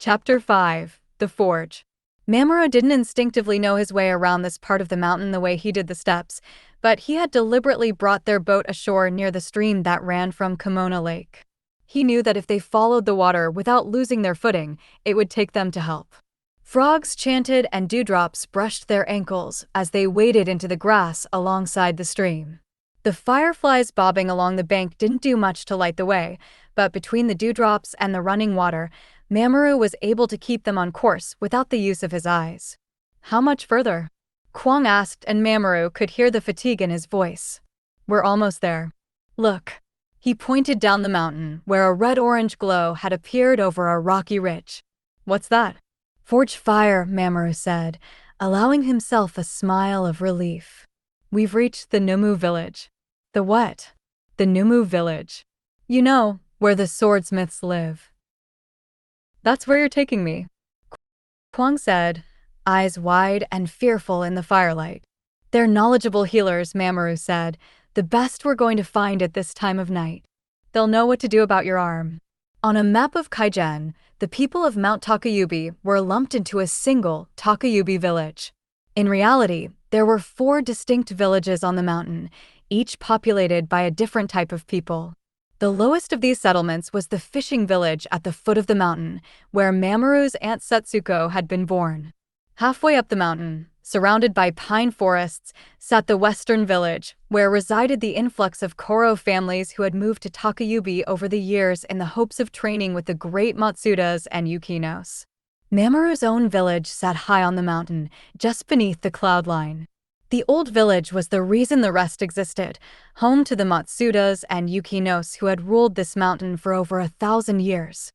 Chapter 5. The Forge. Mamoru didn't instinctively know his way around this part of the mountain the way he did the steps, but he had deliberately brought their boat ashore near the stream that ran from Kimono Lake. He knew that if they followed the water without losing their footing, it would take them to help. Frogs chanted and dewdrops brushed their ankles as they waded into the grass alongside the stream. The fireflies bobbing along the bank didn't do much to light the way, but between the dewdrops and the running water, Mamoru was able to keep them on course without the use of his eyes. How much further? Kwang asked, and Mamoru could hear the fatigue in his voice. We're almost there. Look. He pointed down the mountain, where a red-orange glow had appeared over a rocky ridge. What's that? Forge fire, Mamoru said, allowing himself a smile of relief. We've reached the Numu village. The what? The Numu village. You know, where the swordsmiths live. That's where you're taking me, Kwang said, eyes wide and fearful in the firelight. They're knowledgeable healers, Mamoru said, the best we're going to find at this time of night. They'll know what to do about your arm. On a map of Kaigen, the people of Mount Takayubi were lumped into a single Takayubi village. In reality, there were 4 distinct villages on the mountain, each populated by a different type of people. The lowest of these settlements was the fishing village at the foot of the mountain, where Mamoru's aunt Setsuko had been born. Halfway up the mountain, surrounded by pine forests, sat the western village, where resided the influx of Koro families who had moved to Takayubi over the years in the hopes of training with the great Matsudas and Yukinos. Mamoru's own village sat high on the mountain, just beneath the cloud line. The old village was the reason the rest existed, home to the Matsudas and Yukinos who had ruled this mountain for over 1,000 years.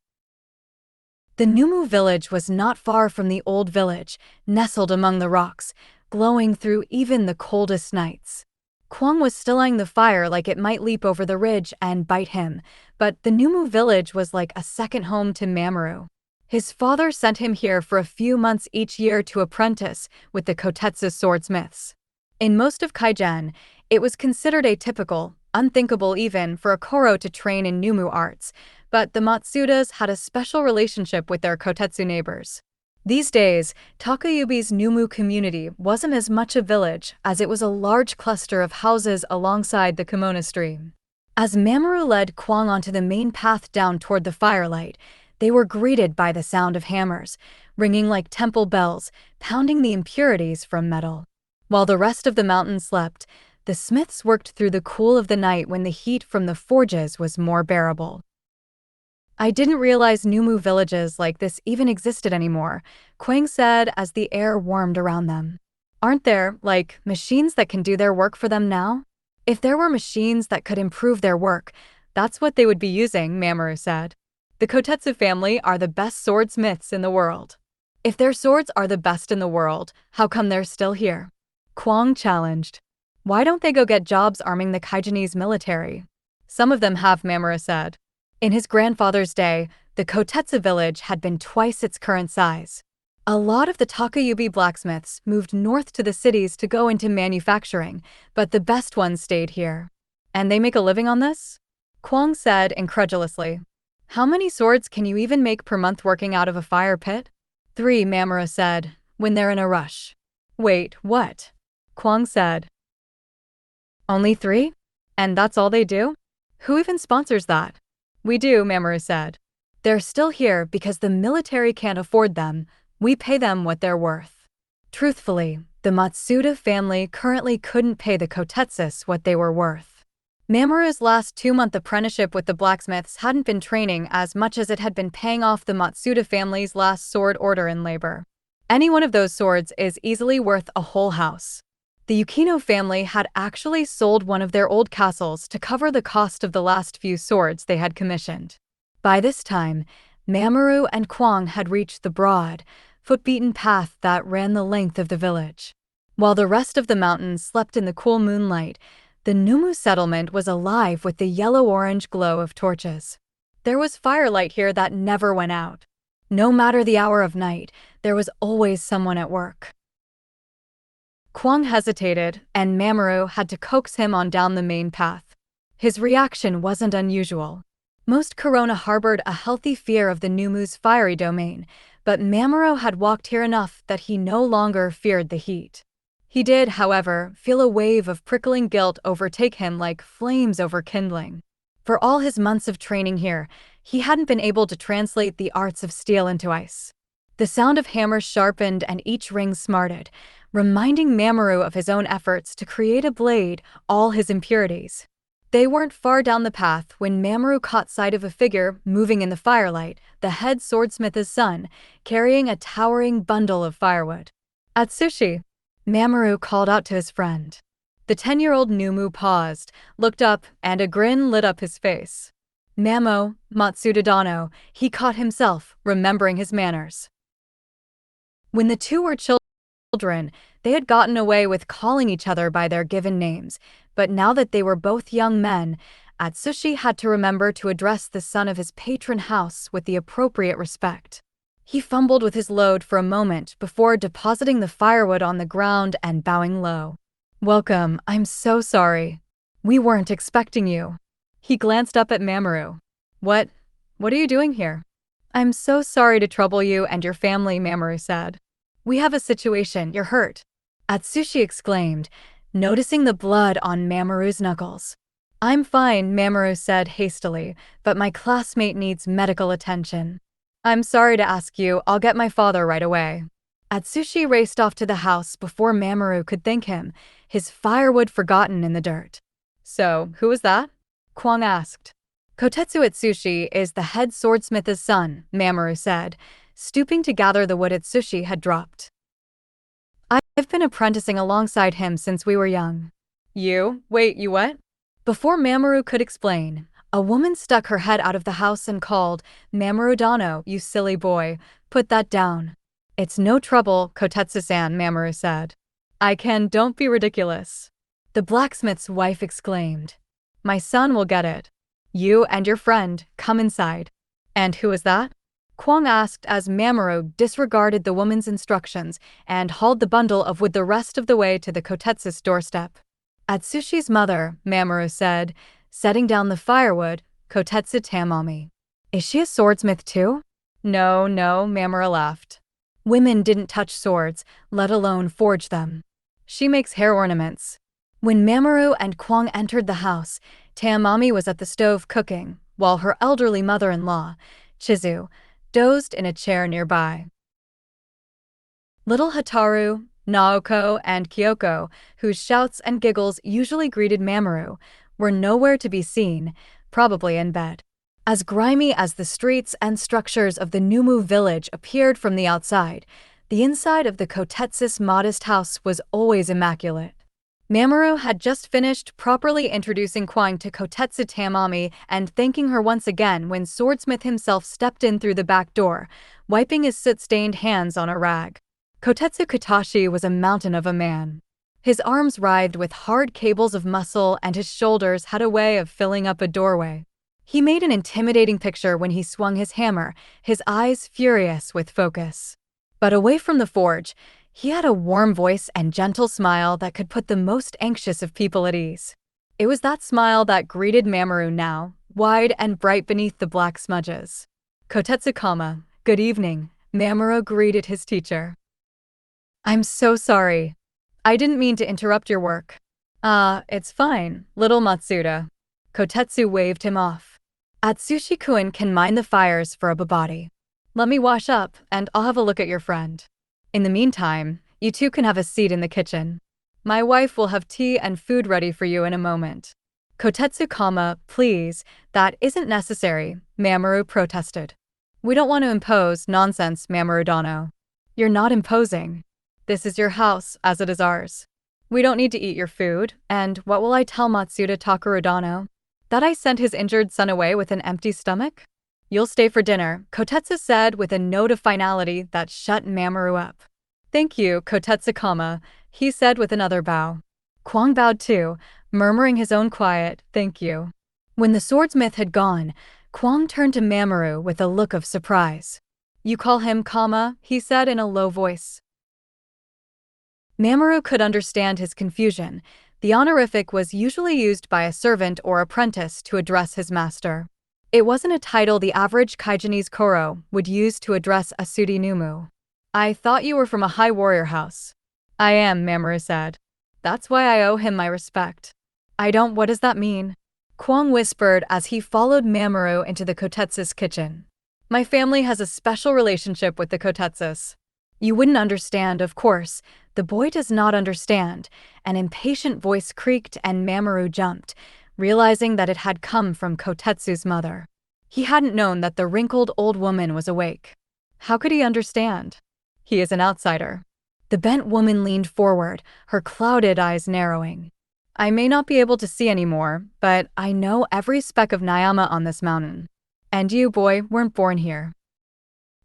The Numu village was not far from the old village, nestled among the rocks, glowing through even the coldest nights. Kwang was still eyeing the fire like it might leap over the ridge and bite him, but the Numu village was like a second home to Mamoru. His father sent him here for a few months each year to apprentice with the Kotetsu swordsmiths. In most of Kaigen, it was considered atypical, unthinkable even, for a Koro to train in Numu arts, but the Matsudas had a special relationship with their Kotetsu neighbors. These days, Takayubi's Numu community wasn't as much a village as it was a large cluster of houses alongside the Kimono stream. As Mamoru led Kwang onto the main path down toward the firelight, they were greeted by the sound of hammers, ringing like temple bells, pounding the impurities from metal. While the rest of the mountain slept, the smiths worked through the cool of the night when the heat from the forges was more bearable. I didn't realize Numu villages like this even existed anymore, Kwang said as the air warmed around them. Aren't there, like, machines that can do their work for them now? If there were machines that could improve their work, that's what they would be using, Mamoru said. The Kotetsu family are the best swordsmiths in the world. If their swords are the best in the world, how come they're still here? Kwang challenged. Why don't they go get jobs arming the Kaigenese military? Some of them have, Mamoru said. In his grandfather's day, the Kotetsu village had been twice its current size. A lot of the Takayubi blacksmiths moved north to the cities to go into manufacturing, but the best ones stayed here. And they make a living on this? Kwang said incredulously. How many swords can you even make per month working out of a fire pit? 3, Mamoru said, when they're in a rush. Wait, what? Kwang said. Only 3? And that's all they do? Who even sponsors that? We do, Mamoru said. They're still here because the military can't afford them. We pay them what they're worth. Truthfully, the Matsuda family currently couldn't pay the Kotetsus what they were worth. Mamoru's last 2-month apprenticeship with the blacksmiths hadn't been training as much as it had been paying off the Matsuda family's last sword order in labor. Any one of those swords is easily worth a whole house. The Yukino family had actually sold one of their old castles to cover the cost of the last few swords they had commissioned. By this time, Mamoru and Kwang had reached the broad, foot-beaten path that ran the length of the village. While the rest of the mountain slept in the cool moonlight, the Numu settlement was alive with the yellow-orange glow of torches. There was firelight here that never went out. No matter the hour of night, there was always someone at work. Kwang hesitated, and Mamoru had to coax him on down the main path. His reaction wasn't unusual. Most Corona harbored a healthy fear of the Numu's fiery domain, but Mamoru had walked here enough that he no longer feared the heat. He did, however, feel a wave of prickling guilt overtake him like flames over kindling. For all his months of training here, he hadn't been able to translate the arts of steel into ice. The sound of hammers sharpened and each ring smarted, reminding Mamoru of his own efforts to create a blade, all his impurities. They weren't far down the path when Mamoru caught sight of a figure moving in the firelight, the head swordsmith's son, carrying a towering bundle of firewood. "Atsushi!" Mamoru called out to his friend. The 10-year-old Numu paused, looked up, and a grin lit up his face. Matsuda Dano, he caught himself, remembering his manners. When the two were children, they had gotten away with calling each other by their given names, but now that they were both young men, Atsushi had to remember to address the son of his patron house with the appropriate respect. He fumbled with his load for a moment before depositing the firewood on the ground and bowing low. "Welcome, I'm so sorry. We weren't expecting you." He glanced up at Mamoru. What are you doing here?" "I'm so sorry to trouble you and your family," Mamoru said. "We have a situation, you're hurt," Atsushi exclaimed, noticing the blood on Mamoru's knuckles. "I'm fine," Mamoru said hastily, "but my classmate needs medical attention." "I'm sorry to ask you, I'll get my father right away." Atsushi raced off to the house before Mamoru could thank him, his firewood forgotten in the dirt. "So, who was that?" Kwang asked. "Kotetsu Atsushi is the head swordsmith's son," Mamoru said, stooping to gather the wood Atsushi had dropped. "I've been apprenticing alongside him since we were young." Wait, you what?" Before Mamoru could explain, a woman stuck her head out of the house and called, "Mamoru Dano, you silly boy, put that down." "It's no trouble, Kotetsu-san," Mamoru said. Don't be ridiculous." The blacksmith's wife exclaimed. "My son will get it. You and your friend, come inside." "And who is that?" Kwang asked as Mamoru disregarded the woman's instructions and hauled the bundle of wood the rest of the way to the Kotetsu's doorstep. "Atsushi's mother," Mamoru said, setting down the firewood, "Kotetsu Tamami." "Is she a swordsmith too?" No, Mamoru laughed. "Women didn't touch swords, let alone forge them. She makes hair ornaments." When Mamoru and Kwang entered the house, Tamami was at the stove cooking, while her elderly mother-in-law, Chizu, dozed in a chair nearby. Little Hataru, Naoko, and Kyoko, whose shouts and giggles usually greeted Mamoru, were nowhere to be seen, probably in bed. As grimy as the streets and structures of the Numu village appeared from the outside, the inside of the Kotetsu's modest house was always immaculate. Mamoru had just finished properly introducing Kwang to Kotetsu Tamami and thanking her once again when Swordsmith himself stepped in through the back door, wiping his soot-stained hands on a rag. Kotetsu Katashi was a mountain of a man. His arms writhed with hard cables of muscle and his shoulders had a way of filling up a doorway. He made an intimidating picture when he swung his hammer, his eyes furious with focus. But away from the forge, he had a warm voice and gentle smile that could put the most anxious of people at ease. It was that smile that greeted Mamoru now, wide and bright beneath the black smudges. "Kotetsu-kama, good evening," Mamoru greeted his teacher. "I'm so sorry. I didn't mean to interrupt your work." It's fine, little Matsuda." Kotetsu waved him off. "Atsushi-kun can mind the fires for a babadi. Let me wash up, and I'll have a look at your friend. In the meantime, you two can have a seat in the kitchen. My wife will have tea and food ready for you in a moment." "Kotetsu-kama, please, that isn't necessary," Mamoru protested. "We don't want to impose nonsense, Mamoru Dano." "You're not imposing. This is your house, as it is ours. We don't need to eat your food, and what will I tell Matsuda Takeru Dano? That I sent his injured son away with an empty stomach?" "You'll stay for dinner," Kotetsu said with a note of finality that shut Mamoru up. "Thank you, Kotetsu-kama," he said with another bow. Kwang bowed too, murmuring his own quiet, "Thank you." When the swordsmith had gone, Kwang turned to Mamoru with a look of surprise. "You call him Kama?" he said in a low voice. Mamoru could understand his confusion. The honorific was usually used by a servant or apprentice to address his master. It wasn't a title the average Kaigenese Koro would use to address a Numu. I thought you were from a high warrior house. I am, Mamoru said. That's why I owe him my respect. I don't, what does that mean? Kwang whispered as he followed Mamoru into the Kotetsu's kitchen. My family has a special relationship with the Kotetsus. You wouldn't understand, of course. The boy does not understand. An impatient voice creaked and Mamoru jumped, realizing that it had come from Kotetsu's mother. He hadn't known that the wrinkled old woman was awake. How could he understand? He is an outsider. The bent woman leaned forward, her clouded eyes narrowing. I may not be able to see anymore, but I know every speck of Nayama on this mountain. And you, boy, weren't born here.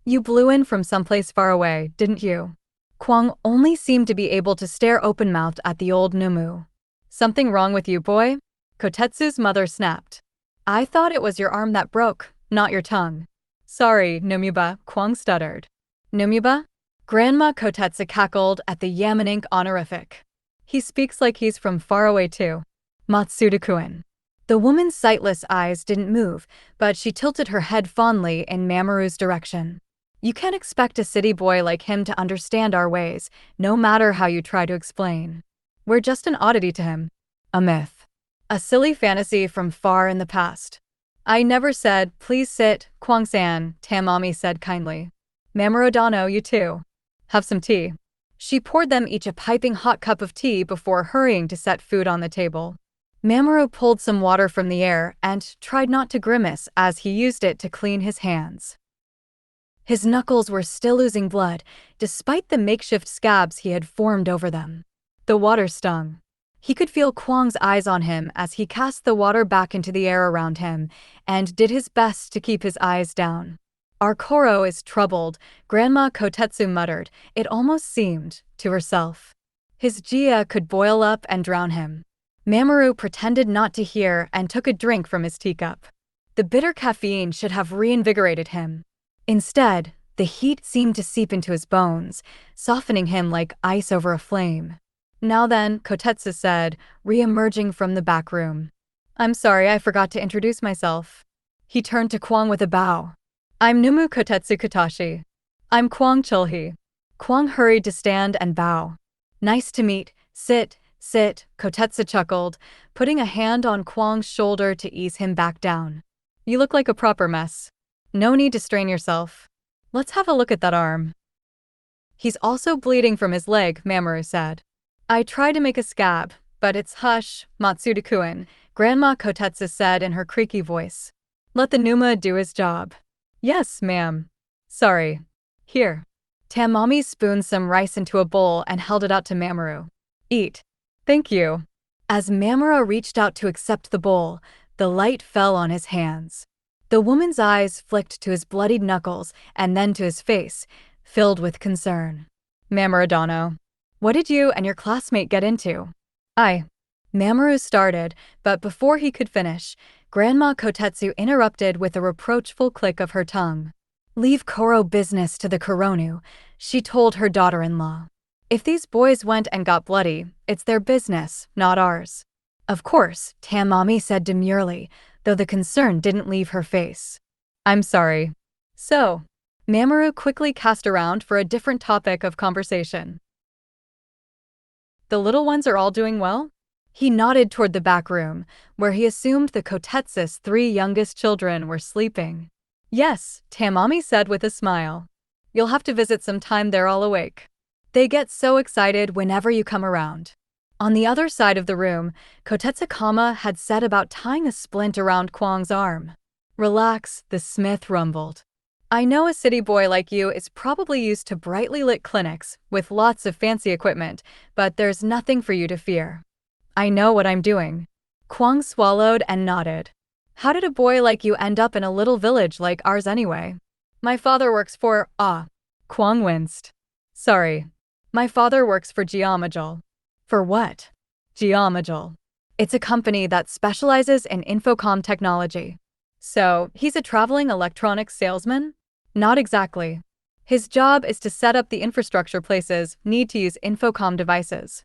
You blew in from someplace far away, didn't you? Kwang only seemed to be able to stare open-mouthed at the old Numu. Something wrong with you, boy? Kotetsu's mother snapped. I thought it was your arm that broke, not your tongue. Sorry, Numuba, Kwang stuttered. Numuba? Grandma Kotetsu cackled at the Yamanink honorific. He speaks like he's from far away too. Matsuda-kun. The woman's sightless eyes didn't move, but she tilted her head fondly in Mamoru's direction. You can't expect a city boy like him to understand our ways, no matter how you try to explain. We're just an oddity to him. A myth. A silly fantasy from far in the past. I never said, please sit, Kwang-san, Tamami said kindly. Mamoru-dano, you too. Have some tea. She poured them each a piping hot cup of tea before hurrying to set food on the table. Mamoru pulled some water from the air and tried not to grimace as he used it to clean his hands. His knuckles were still oozing blood, despite the makeshift scabs he had formed over them. The water stung. He could feel Kwang's eyes on him as he cast the water back into the air around him and did his best to keep his eyes down. Our Koro is troubled, Grandma Kotetsu muttered, it almost seemed, to herself. His Jia could boil up and drown him. Mamoru pretended not to hear and took a drink from his teacup. The bitter caffeine should have reinvigorated him. Instead, the heat seemed to seep into his bones, softening him like ice over a flame. Now then, Kotetsu said, re-emerging from the back room. I'm sorry, I forgot to introduce myself. He turned to Kwang with a bow. I'm Numu Kotetsu Katashi. I'm Kwang Chulhi. Kwang hurried to stand and bow. Nice to meet. Sit, Kotetsu chuckled, putting a hand on Kwang's shoulder to ease him back down. You look like a proper mess. No need to strain yourself. Let's have a look at that arm. He's also bleeding from his leg, Mamoru said. I tried to make a scab, but it's hush, Matsuda-kun, Grandma Kotetsu said in her creaky voice. Let the Numa do his job. Yes, ma'am. Sorry. Here. Tamami spooned some rice into a bowl and held it out to Mamoru. Eat. Thank you. As Mamoru reached out to accept the bowl, the light fell on his hands. The woman's eyes flicked to his bloodied knuckles and then to his face, filled with concern. Mamoru-dano, what did you and your classmate get into? Mamoru started, but before he could finish, Grandma Kotetsu interrupted with a reproachful click of her tongue. Leave Koro business to the Koronu, she told her daughter-in-law. If these boys went and got bloody, it's their business, not ours. Of course, Tamami said demurely, though the concern didn't leave her face. I'm sorry. So, Mamoru quickly cast around for a different topic of conversation. The little ones are all doing well? He nodded toward the back room, where he assumed the Kotetsu's 3 youngest children were sleeping. Yes, Tamami said with a smile. You'll have to visit sometime, they're all awake. They get so excited whenever you come around. On the other side of the room, Kotetsu-kama had set about tying a splint around Kwang's arm. Relax, the smith rumbled. I know a city boy like you is probably used to brightly lit clinics with lots of fancy equipment, but there's nothing for you to fear. I know what I'm doing. Kwang swallowed and nodded. How did a boy like you end up in a little village like ours anyway? My father works for, Kwang winced. Sorry. My father works for Geomagel. For what? Geomagel. It's a company that specializes in infocom technology. So, he's a traveling electronics salesman? Not exactly. His job is to set up the infrastructure places need to use infocom devices.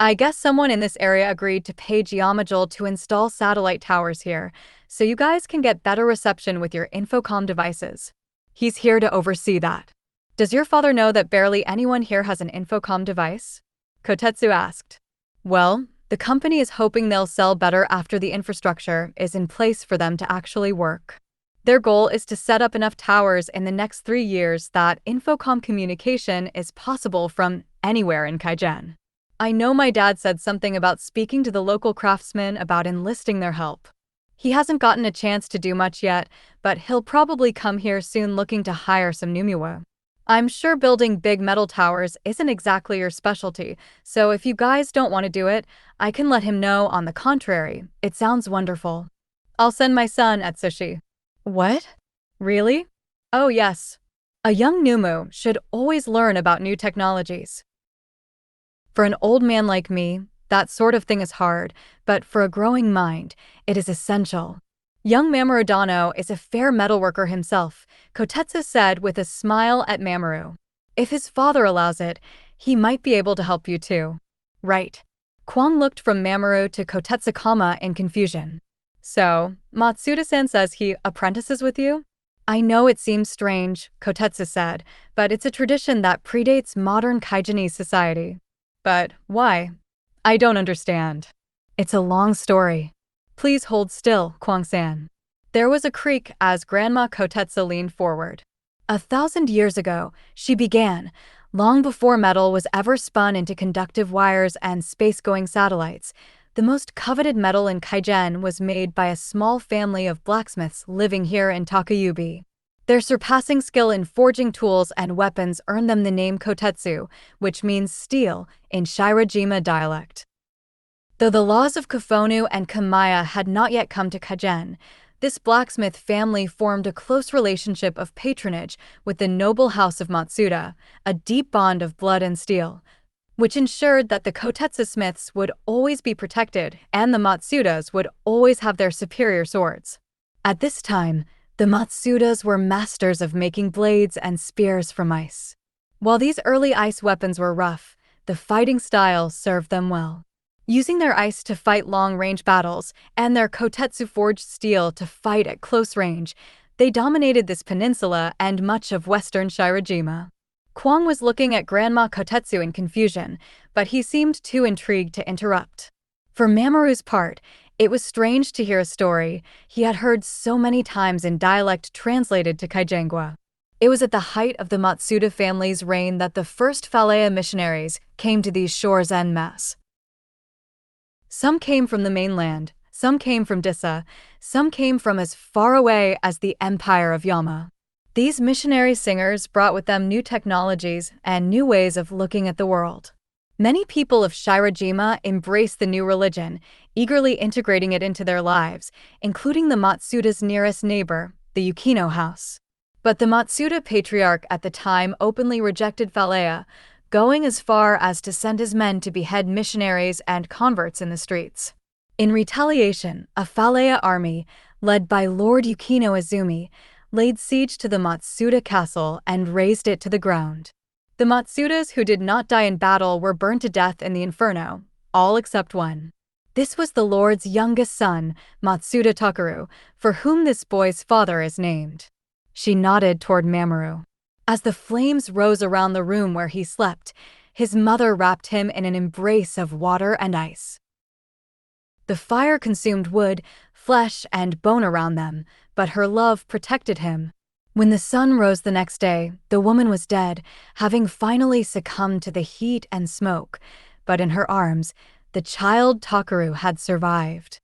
I guess someone in this area agreed to pay Geomagel to install satellite towers here, so you guys can get better reception with your infocom devices. He's here to oversee that. Does your father know that barely anyone here has an infocom device? Kotetsu asked. Well, the company is hoping they'll sell better after the infrastructure is in place for them to actually work. Their goal is to set up enough towers in the next 3 years that infocom communication is possible from anywhere in Kaigen. I know my dad said something about speaking to the local craftsmen about enlisting their help. He hasn't gotten a chance to do much yet, but he'll probably come here soon looking to hire some Numiwa. I'm sure building big metal towers isn't exactly your specialty, so if you guys don't want to do it, I can let him know. On the contrary, it sounds wonderful. I'll send my son, Atsushi. What? Really? Oh yes. A young Numu should always learn about new technologies. For an old man like me, that sort of thing is hard, but for a growing mind, it is essential. Young Mamoru Dano is a fair metalworker himself, Kotetsu said with a smile at Mamoru. If his father allows it, he might be able to help you too. Right. Kwang looked from Mamoru to Kotetsu in confusion. So, Matsuda-san says he apprentices with you? I know it seems strange, Kotetsu said, but it's a tradition that predates modern Kaigenese society. But why? I don't understand. It's a long story. Please hold still, Kwang-san. There was a creak as Grandma Kotetsu leaned forward. 1,000 years ago, she began, long before metal was ever spun into conductive wires and space-going satellites. The most coveted metal in Kaigen was made by a small family of blacksmiths living here in Takayubi. Their surpassing skill in forging tools and weapons earned them the name Kotetsu, which means steel, in Shirajima dialect. Though the laws of Kofonu and Kamiya had not yet come to Kaigen, this blacksmith family formed a close relationship of patronage with the noble house of Matsuda, a deep bond of blood and steel, which ensured that the Kotetsu smiths would always be protected and the Matsudas would always have their superior swords. At this time, the Matsudas were masters of making blades and spears from ice. While these early ice weapons were rough, the fighting style served them well. Using their ice to fight long-range battles and their Kotetsu forged steel to fight at close range, they dominated this peninsula and much of western Shirajima. Kwang was looking at Grandma Kotetsu in confusion, but he seemed too intrigued to interrupt. For Mamoru's part, it was strange to hear a story he had heard so many times in dialect translated to Kaijengwa. It was at the height of the Matsuda family's reign that the first Falea missionaries came to these shores en masse. Some came from the mainland, some came from Dissa, some came from as far away as the Empire of Yama. These missionary singers brought with them new technologies and new ways of looking at the world. Many people of Shirajima embraced the new religion, eagerly integrating it into their lives, including the Matsuda's nearest neighbor, the Yukino house. But the Matsuda patriarch at the time openly rejected Falea, going as far as to send his men to behead missionaries and converts in the streets. In retaliation, a Falea army, led by Lord Yukino Izumi, laid siege to the Matsuda castle and razed it to the ground. The Matsudas who did not die in battle were burned to death in the inferno, all except one. This was the Lord's youngest son, Matsuda Takaru, for whom this boy's father is named. She nodded toward Mamoru. As the flames rose around the room where he slept, his mother wrapped him in an embrace of water and ice. The fire consumed wood, flesh, and bone around them, but her love protected him. When the sun rose the next day, the woman was dead, having finally succumbed to the heat and smoke, but in her arms, the child Takaru had survived.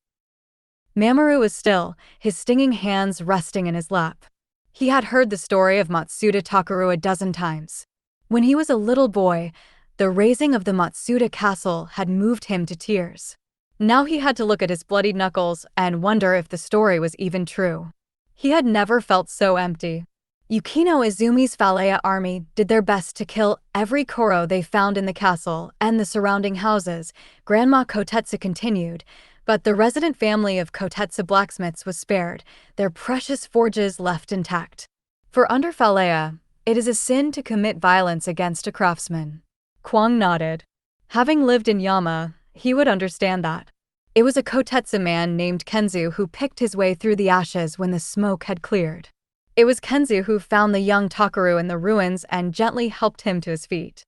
Mamoru was still, his stinging hands resting in his lap. He had heard the story of Matsuda Takaru a dozen times. When he was a little boy, the razing of the Matsuda castle had moved him to tears. Now he had to look at his bloodied knuckles and wonder if the story was even true. He had never felt so empty. Yukino Izumi's Falea army did their best to kill every Koro they found in the castle and the surrounding houses, Grandma Kotetsu continued, but the resident family of Kotetsu blacksmiths was spared, their precious forges left intact. For under Falea, it is a sin to commit violence against a craftsman. Kwang nodded. Having lived in Yama, he would understand that. It was a Kotetsu man named Kenzu who picked his way through the ashes when the smoke had cleared. It was Kenzu who found the young Takaru in the ruins and gently helped him to his feet.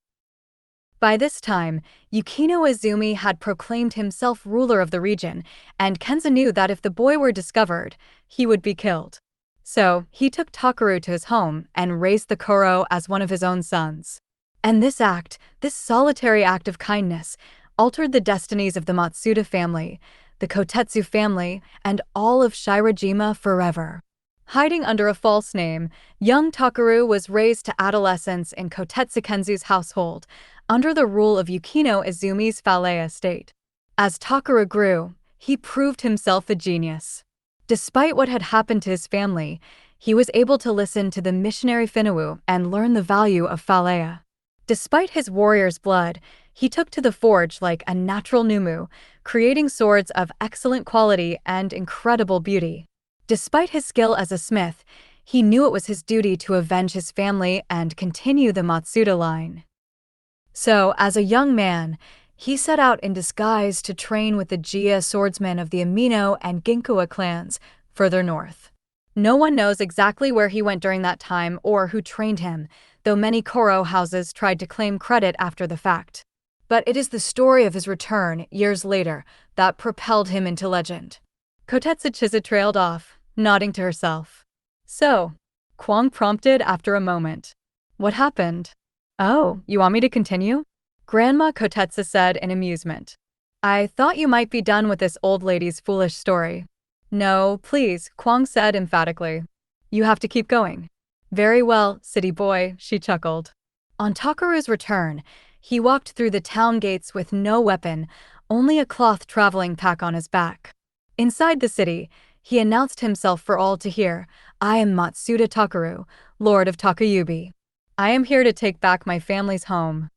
By this time, Yukino Izumi had proclaimed himself ruler of the region, and Kenzu knew that if the boy were discovered, he would be killed. So, he took Takaru to his home and raised the Koro as one of his own sons. And this solitary act of kindness, altered the destinies of the Matsuda family, the Kotetsu family, and all of Shirajima forever. Hiding under a false name, young Takaru was raised to adolescence in Kotetsu Kenzu's household, under the rule of Yukino Izumi's Falea estate. As Takaru grew, he proved himself a genius. Despite what had happened to his family, he was able to listen to the missionary Finwu and learn the value of Falea. Despite his warrior's blood, he took to the forge like a natural numu, creating swords of excellent quality and incredible beauty. Despite his skill as a smith, he knew it was his duty to avenge his family and continue the Matsuda line. So, as a young man, he set out in disguise to train with the Jia swordsmen of the Amino and Ginkawa clans, further north. No one knows exactly where he went during that time or who trained him, though many Koro houses tried to claim credit after the fact. But it is the story of his return, years later, that propelled him into legend. Kotetsu Chizu trailed off, nodding to herself. So, Kwang prompted after a moment. What happened? Oh, you want me to continue? Grandma Kotetsu said in amusement. I thought you might be done with this old lady's foolish story. No, please, Kwang said emphatically. You have to keep going. Very well, city boy, she chuckled. On Takaru's return, he walked through the town gates with no weapon, only a cloth traveling pack on his back. Inside the city, he announced himself for all to hear. I am Matsuda Takaru, Lord of Takayubi. I am here to take back my family's home.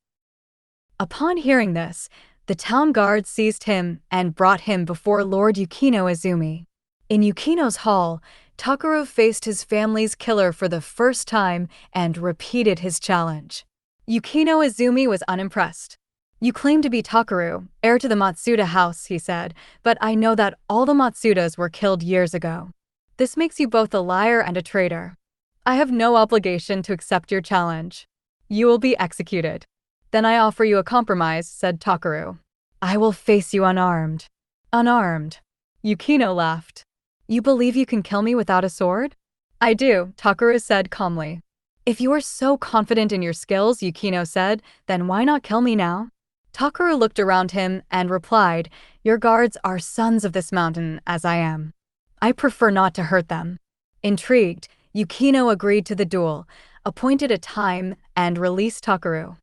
Upon hearing this, the town guard seized him and brought him before Lord Yukino Izumi. In Yukino's hall, Takaru faced his family's killer for the first time and repeated his challenge. Yukino Izumi was unimpressed. You claim to be Takaru, heir to the Matsuda house, he said, but I know that all the Matsudas were killed years ago. This makes you both a liar and a traitor. I have no obligation to accept your challenge. You will be executed. Then I offer you a compromise, said Takaru. I will face you unarmed. Unarmed. Yukino laughed. You believe you can kill me without a sword? I do, Takaru said calmly. If you are so confident in your skills, Yukino said, then why not kill me now? Takaru looked around him and replied, Your guards are sons of this mountain, as I am. I prefer not to hurt them. Intrigued, Yukino agreed to the duel, appointed a time, and released Takaru.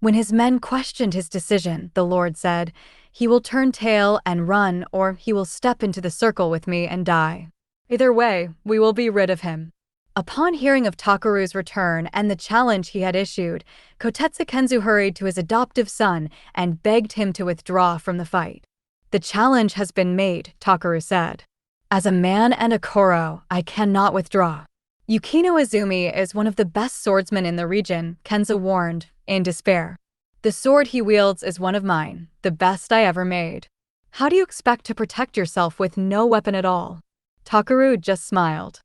When his men questioned his decision, the Lord said, He will turn tail and run, or he will step into the circle with me and die. Either way, we will be rid of him. Upon hearing of Takaru's return and the challenge he had issued, Kotetsu Kenzu hurried to his adoptive son and begged him to withdraw from the fight. The challenge has been made, Takaru said. As a man and a Koro, I cannot withdraw. Yukino Izumi is one of the best swordsmen in the region, Kenzu warned, in despair. The sword he wields is one of mine, the best I ever made. How do you expect to protect yourself with no weapon at all? Takaru just smiled.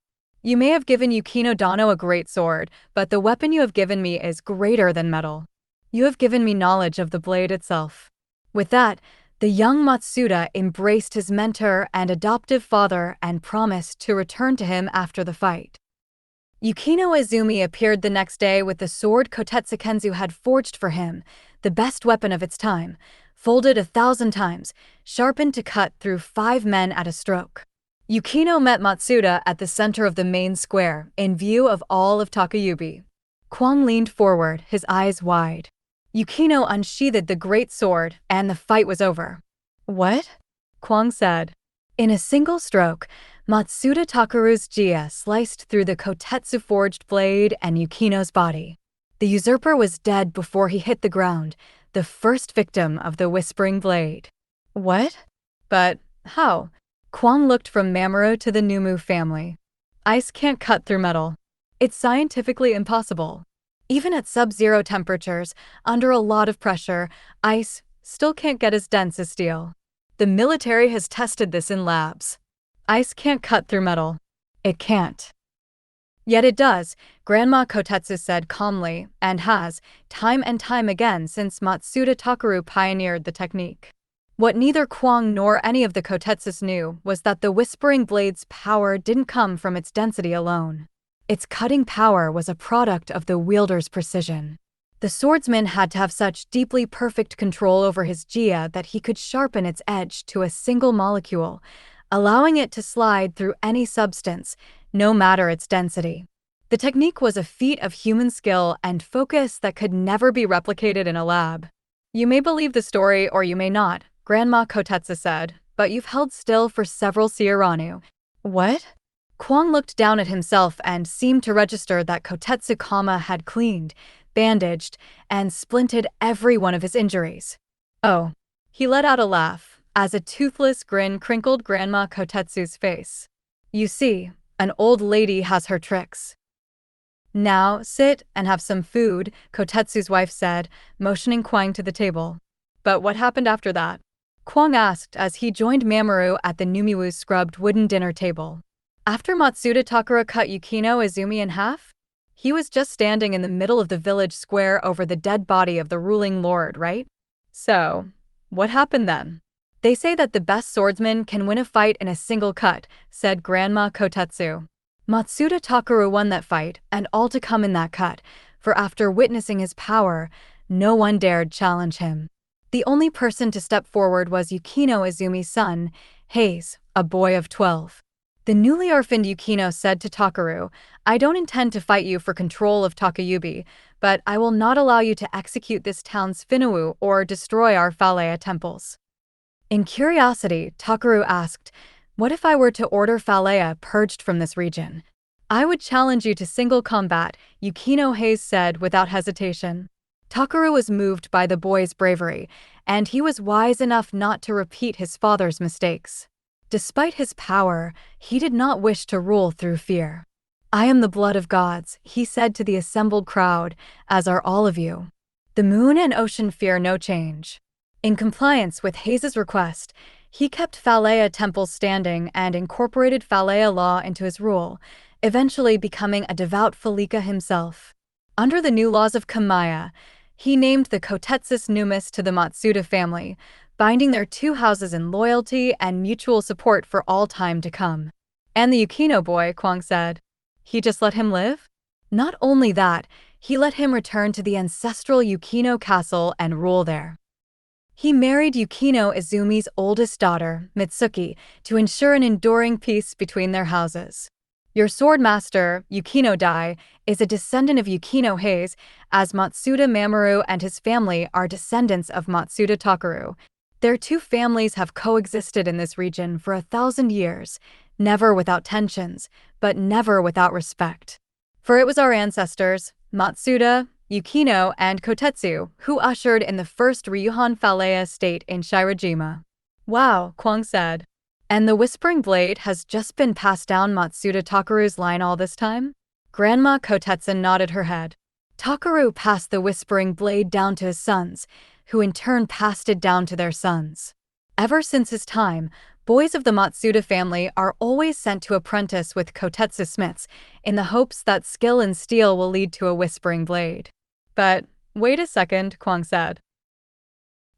You may have given Yukino Dano a great sword, but the weapon you have given me is greater than metal. You have given me knowledge of the blade itself. With that, the young Matsuda embraced his mentor and adoptive father and promised to return to him after the fight. Yukino Izumi appeared the next day with the sword Kotetsu Kenzu had forged for him, the best weapon of its time, folded 1,000 times, sharpened to cut through 5 men at a stroke. Yukino met Matsuda at the center of the main square, in view of all of Takayubi. Kwang leaned forward, his eyes wide. Yukino unsheathed the great sword, and the fight was over. What? Kwang said. In a single stroke, Matsuda Takaru's Jia sliced through the Kotetsu forged blade and Yukino's body. The usurper was dead before he hit the ground, the first victim of the Whispering Blade. What? But how? Kwang looked from Mamoru to the Numu family. Ice can't cut through metal. It's scientifically impossible. Even at sub-zero temperatures, under a lot of pressure, ice still can't get as dense as steel. The military has tested this in labs. Ice can't cut through metal. It can't. Yet it does, Grandma Kotetsu said calmly, and has, time and time again since Matsuda Takeru pioneered the technique. What neither Kwang nor any of the Kotetsus knew was that the Whispering Blade's power didn't come from its density alone. Its cutting power was a product of the wielder's precision. The swordsman had to have such deeply perfect control over his jia that he could sharpen its edge to a single molecule, allowing it to slide through any substance, no matter its density. The technique was a feat of human skill and focus that could never be replicated in a lab. You may believe the story or you may not, Grandma Kotetsu said, but you've held still for several Seiranu. What? Kwang looked down at himself and seemed to register that Kotetsu-kama had cleaned, bandaged, and splinted every one of his injuries. Oh. He let out a laugh, as a toothless grin crinkled Grandma Kotetsu's face. You see, an old lady has her tricks. Now, sit and have some food, Kotetsu's wife said, motioning Kwang to the table. But what happened after that? Kwang asked as he joined Mamoru at the Numiwu's scrubbed wooden dinner table. After Matsuda Takeru cut Yukino Izumi in half? He was just standing in the middle of the village square over the dead body of the ruling lord, right? So, what happened then? They say that the best swordsman can win a fight in a single cut, said Grandma Kotetsu. Matsuda Takeru won that fight, and all to come in that cut, for after witnessing his power, no one dared challenge him. The only person to step forward was Yukino Izumi's son, Hayes, a boy of 12. The newly orphaned Yukino said to Takeru, I don't intend to fight you for control of Takayubi, but I will not allow you to execute this town's Finawu or destroy our Falea temples. In curiosity, Takeru asked, what if I were to order Falea purged from this region? I would challenge you to single combat, Yukino Hayes said without hesitation. Takeru was moved by the boy's bravery, and he was wise enough not to repeat his father's mistakes. Despite his power, he did not wish to rule through fear. I am the blood of gods, he said to the assembled crowd, as are all of you. The moon and ocean fear no change. In compliance with Hayes's request, he kept Falea temples standing and incorporated Falea law into his rule, eventually becoming a devout Falika himself. Under the new laws of Kamaya, he named the Kotetsus Numis to the Matsuda family, binding their two houses in loyalty and mutual support for all time to come. And the Yukino boy, Kwang said. He just let him live? Not only that, he let him return to the ancestral Yukino castle and rule there. He married Yukino Izumi's oldest daughter, Mitsuki, to ensure an enduring peace between their houses. Your sword master, Yukino Dai, is a descendant of Yukino Hayes, as Matsuda Mamoru and his family are descendants of Matsuda Takeru. Their two families have coexisted in this region for 1,000 years, never without tensions, but never without respect. For it was our ancestors, Matsuda, Yukino, and Kotetsu, who ushered in the first Ryuhan Falea state in Shirajima. Wow, Kwang said. And the Whispering Blade has just been passed down Matsuda Takeru's line all this time? Grandma Kotetsu nodded her head. Takeru passed the Whispering Blade down to his sons, who in turn passed it down to their sons. Ever since his time, boys of the Matsuda family are always sent to apprentice with Kotetsu smiths, in the hopes that skill in steel will lead to a Whispering Blade. But, wait a second, Kwang said.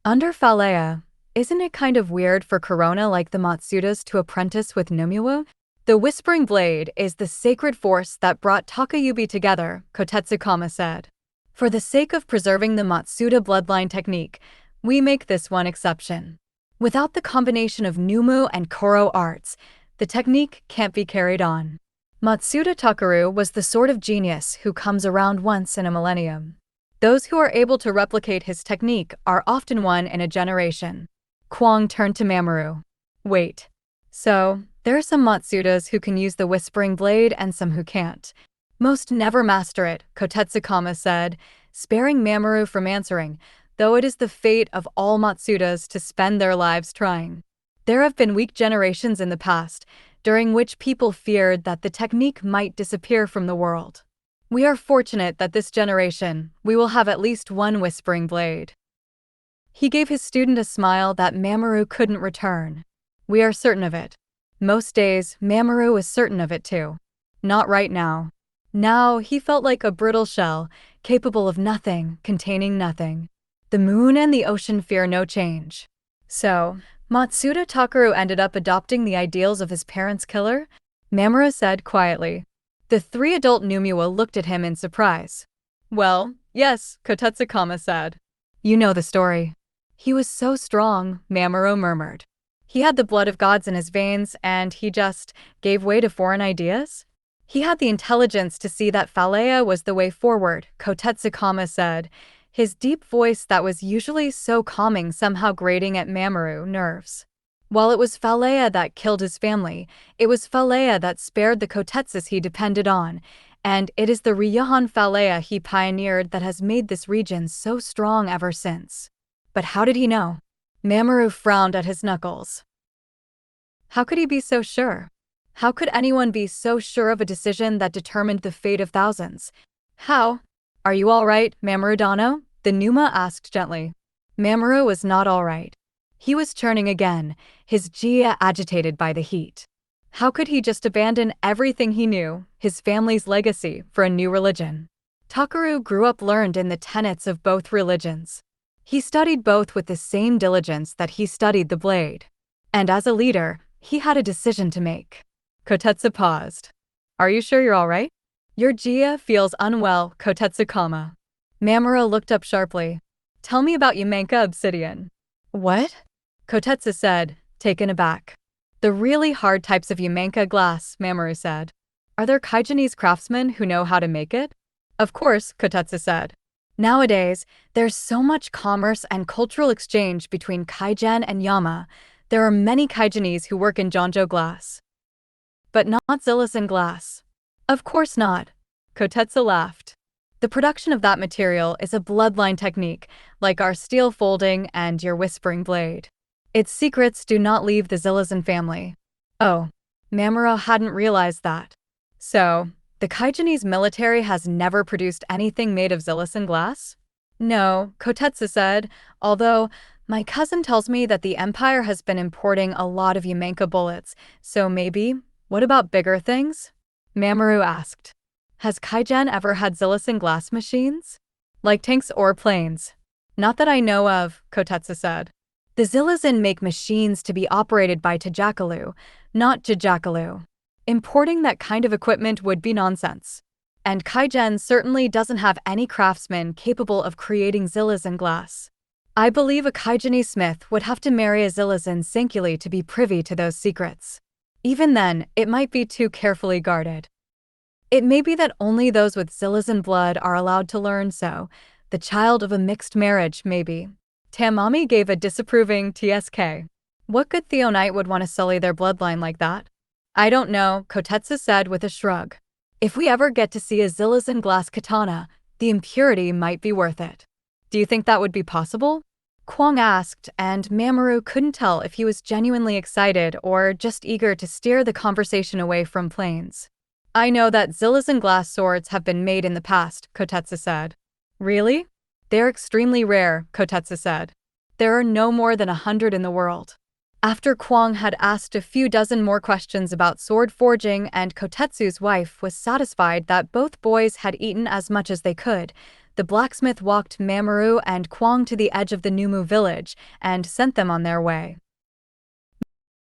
Under Falea, isn't it kind of weird for Corona like the Matsudas to apprentice with Numiwu? The Whispering Blade is the sacred force that brought Takayubi together, Kotetsu-kama said. For the sake of preserving the Matsuda bloodline technique, we make this one exception. Without the combination of Numu and Koro arts, the technique can't be carried on. Matsuda Takeru was the sort of genius who comes around once in a millennium. Those who are able to replicate his technique are often one in a generation. Kwang turned to Mamoru. Wait. So, there are some Matsudas who can use the Whispering Blade and some who can't. Most never master it, Kotetsu-kama said, sparing Mamoru from answering, though it is the fate of all Matsudas to spend their lives trying. There have been weak generations in the past, during which people feared that the technique might disappear from the world. We are fortunate that this generation, we will have at least one Whispering Blade. He gave his student a smile that Mamoru couldn't return. We are certain of it. Most days, Mamoru was certain of it too. Not right now. Now, he felt like a brittle shell, capable of nothing, containing nothing. The moon and the ocean fear no change. So, Matsuda Takaru ended up adopting the ideals of his parents' killer? Mamoru said quietly. The three adult Numua looked at him in surprise. Well, yes, Kotetsukama said. You know the story. He was so strong, Mamoru murmured. He had the blood of gods in his veins, and he just gave way to foreign ideas? He had the intelligence to see that Phaleia was the way forward, Kotetsukama said, his deep voice that was usually so calming somehow grating at Mamoru nerves. While it was Phaleia that killed his family, it was Phaleia that spared the Kotetsus he depended on, and it is the Ryohan Phaleia he pioneered that has made this region so strong ever since. But how did he know? Mamoru frowned at his knuckles. How could he be so sure? How could anyone be so sure of a decision that determined the fate of thousands? How? Are you all right, Mamoru-dano? The Numa asked gently. Mamoru was not all right. He was churning again, his jia agitated by the heat. How could he just abandon everything he knew, his family's legacy, for a new religion? Takaru grew up learned in the tenets of both religions. He studied both with the same diligence that he studied the blade. And as a leader, he had a decision to make. Kotetsu paused. Are you sure you're all right? Your jia feels unwell, Kotetsukama. Mamoru looked up sharply. Tell me about Yamenka obsidian. What? Kotetsu said, taken aback. The really hard types of Yamenka glass, Mamoru said. Are there Kaigenese craftsmen who know how to make it? Of course, Kotetsu said. Nowadays, there's so much commerce and cultural exchange between Kaigen and Yama. There are many Kaigenese who work in Jonjo glass. But not Zillison glass. Of course not. Kotetsu laughed. The production of that material is a bloodline technique, like our steel folding and your whispering blade. Its secrets do not leave the Zillison family. Oh, Mamoru hadn't realized that. So, the Kaigenese military has never produced anything made of Zillison glass? No, Kotetsu said, although my cousin tells me that the Empire has been importing a lot of Yamenka bullets, so maybe. What about bigger things? Mamoru asked. Has Kaigen ever had Zillison glass machines? Like tanks or planes? Not that I know of, Kotetsu said. The Zillison make machines to be operated by Tajakalu, not Jajakalu. Importing that kind of equipment would be nonsense. And Kaigen certainly doesn't have any craftsmen capable of creating Zillison glass. I believe a Kaigenese smith would have to marry a Zillison Sankuli to be privy to those secrets. Even then, it might be too carefully guarded. It may be that only those with Zillison blood are allowed to learn so, the child of a mixed marriage, maybe. Tamami gave a disapproving TSK. What good Theonite would want to sully their bloodline like that? I don't know, Kotetsu said with a shrug. If we ever get to see a Zillison glass katana, the impurity might be worth it. Do you think that would be possible? Kwang asked, and Mamoru couldn't tell if he was genuinely excited or just eager to steer the conversation away from planes. I know that Zillison glass swords have been made in the past, Kotetsu said. Really? They're extremely rare, Kotetsu said. There are no more than 100 in the world. After Kwang had asked a few dozen more questions about sword forging and Kotetsu's wife was satisfied that both boys had eaten as much as they could, the blacksmith walked Mamoru and Kwang to the edge of the Numu village and sent them on their way.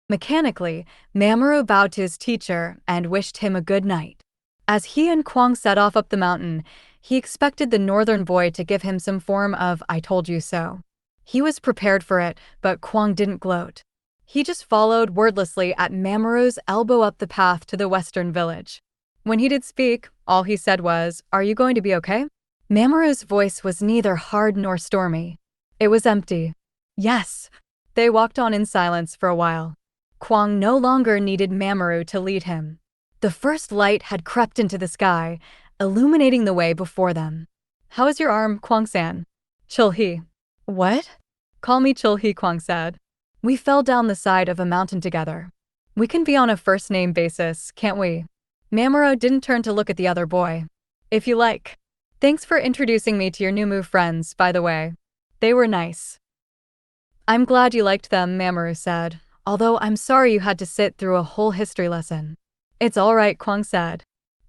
Mechanically, Mamoru bowed to his teacher and wished him a good night. As he and Kwang set off up the mountain, he expected the northern boy to give him some form of "I told you so." He was prepared for it, but Kwang didn't gloat. He just followed wordlessly at Mamoru's elbow up the path to the western village. When he did speak, all he said was, "Are you going to be okay?" Mamoru's voice was neither hard nor stormy. It was empty. Yes. They walked on in silence for a while. Kwang no longer needed Mamoru to lead him. The first light had crept into the sky, illuminating the way before them. How is your arm, Kwang-san? Chulhi. What? Call me Chulhi, Kwang said. We fell down the side of a mountain together. We can be on a first-name basis, can't we? Mamoru didn't turn to look at the other boy. If you like. Thanks for introducing me to your Numu friends, by the way. They were nice. I'm glad you liked them, Mamoru said, although I'm sorry you had to sit through a whole history lesson. It's all right, Kwang said.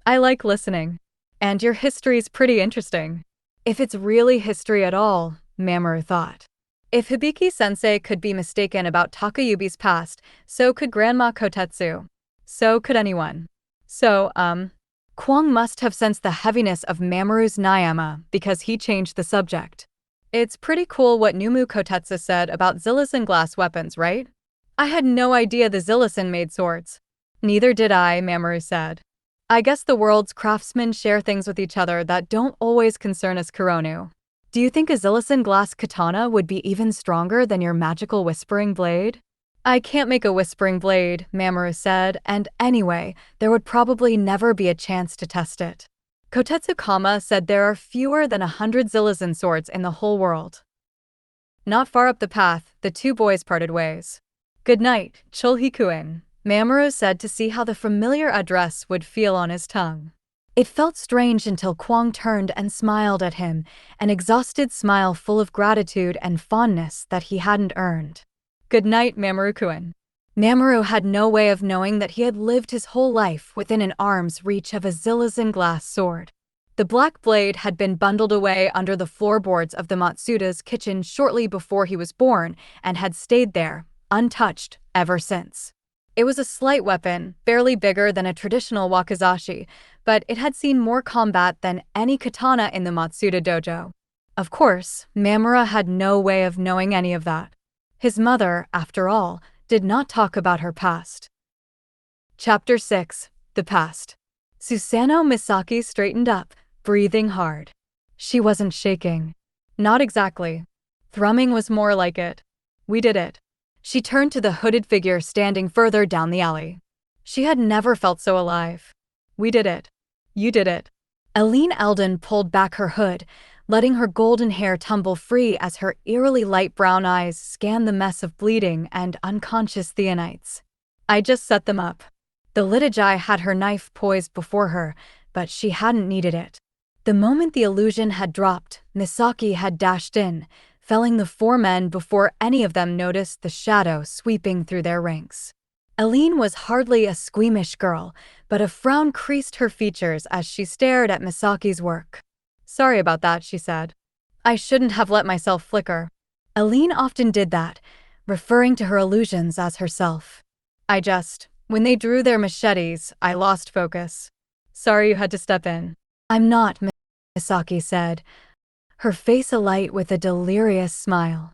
I like listening. And your history's pretty interesting. If it's really history at all, Mamoru thought. If Hibiki-sensei could be mistaken about Takayubi's past, so could Grandma Kotetsu. So could anyone. So, Kwang must have sensed the heaviness of Mamoru's Nyama because he changed the subject. It's pretty cool what Numu Kotetsu said about Zillison glass weapons, right? I had no idea the Zillison made swords. Neither did I, Mamoru said. I guess the world's craftsmen share things with each other that don't always concern us Kuronu. Do you think a Zillison glass katana would be even stronger than your magical whispering blade? I can't make a whispering blade, Mamoru said, and anyway, there would probably never be a chance to test it. Kotetsu-kama said there are fewer than 100 Zillison swords in the whole world. Not far up the path, the two boys parted ways. Good night, Chulhikuen, Mamoru said to see how the familiar address would feel on his tongue. It felt strange until Kwang turned and smiled at him, an exhausted smile full of gratitude and fondness that he hadn't earned. Good night, Mamoru-kun. Mamoru had no way of knowing that he had lived his whole life within an arm's reach of a Zillison glass sword. The black blade had been bundled away under the floorboards of the Matsuda's kitchen shortly before he was born and had stayed there, untouched, ever since. It was a slight weapon, barely bigger than a traditional wakizashi, but it had seen more combat than any katana in the Matsuda dojo. Of course, Mamoru had no way of knowing any of that. His mother, after all, did not talk about her past. Chapter 6. The Past. Susanoo Misaki straightened up, breathing hard. She wasn't shaking. Not exactly. Thrumming was more like it. We did it. She turned to the hooded figure standing further down the alley. She had never felt so alive. We did it. You did it. Eileen Eldon pulled back her hood, letting her golden hair tumble free as her eerily light brown eyes scanned the mess of bleeding and unconscious Theonites. I just set them up. The litigii had her knife poised before her, but she hadn't needed it. The moment the illusion had dropped, Misaki had dashed in, felling the four men before any of them noticed the shadow sweeping through their ranks. Eileen was hardly a squeamish girl, but a frown creased her features as she stared at Misaki's work. Sorry about that, she said. I shouldn't have let myself flicker. Eileen often did that, referring to her illusions as herself. When they drew their machetes, I lost focus. Sorry you had to step in. I'm not, Misaki said, her face alight with a delirious smile.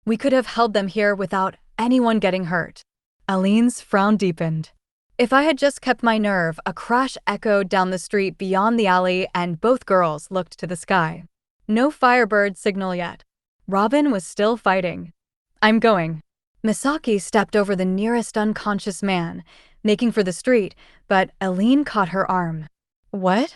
We could have held them here without anyone getting hurt. Eileen's frown deepened. If I had just kept my nerve, a crash echoed down the street beyond the alley and both girls looked to the sky. No Firebird signal yet. Robin was still fighting. I'm going. Misaki stepped over the nearest unconscious man, making for the street, but Eileen caught her arm. What?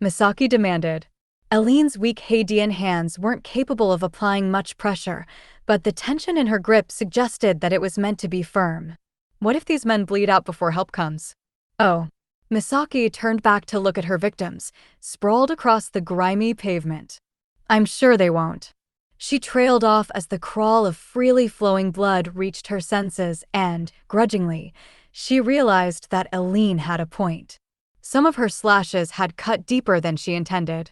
Misaki demanded. Eileen's weak Hadean hands weren't capable of applying much pressure, but the tension in her grip suggested that it was meant to be firm. What if these men bleed out before help comes? Oh. Misaki turned back to look at her victims, sprawled across the grimy pavement. I'm sure they won't. She trailed off as the crawl of freely flowing blood reached her senses and, grudgingly, she realized that Eileen had a point. Some of her slashes had cut deeper than she intended.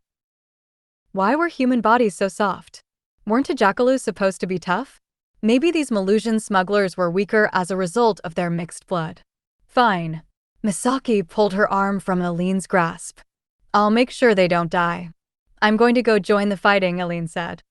Why were human bodies so soft? Weren't a jackaloos supposed to be tough? Maybe these Malusian smugglers were weaker as a result of their mixed blood. Fine. Misaki pulled her arm from Eileen's grasp. I'll make sure they don't die. I'm going to go join the fighting, Eileen said.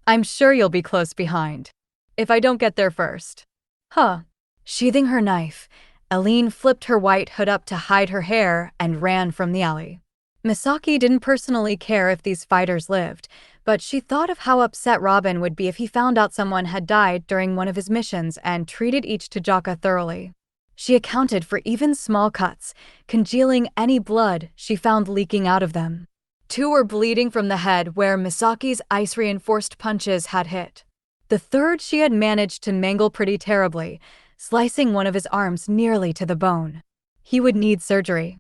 I'm sure you'll be close behind. If I don't get there first. Huh. Sheathing her knife, Eileen flipped her white hood up to hide her hair and ran from the alley. Misaki didn't personally care if these fighters lived, but she thought of how upset Robin would be if he found out someone had died during one of his missions and treated each Tajaka thoroughly. She accounted for even small cuts, congealing any blood she found leaking out of them. Two were bleeding from the head where Misaki's ice-reinforced punches had hit. The third she had managed to mangle pretty terribly, slicing one of his arms nearly to the bone. He would need surgery.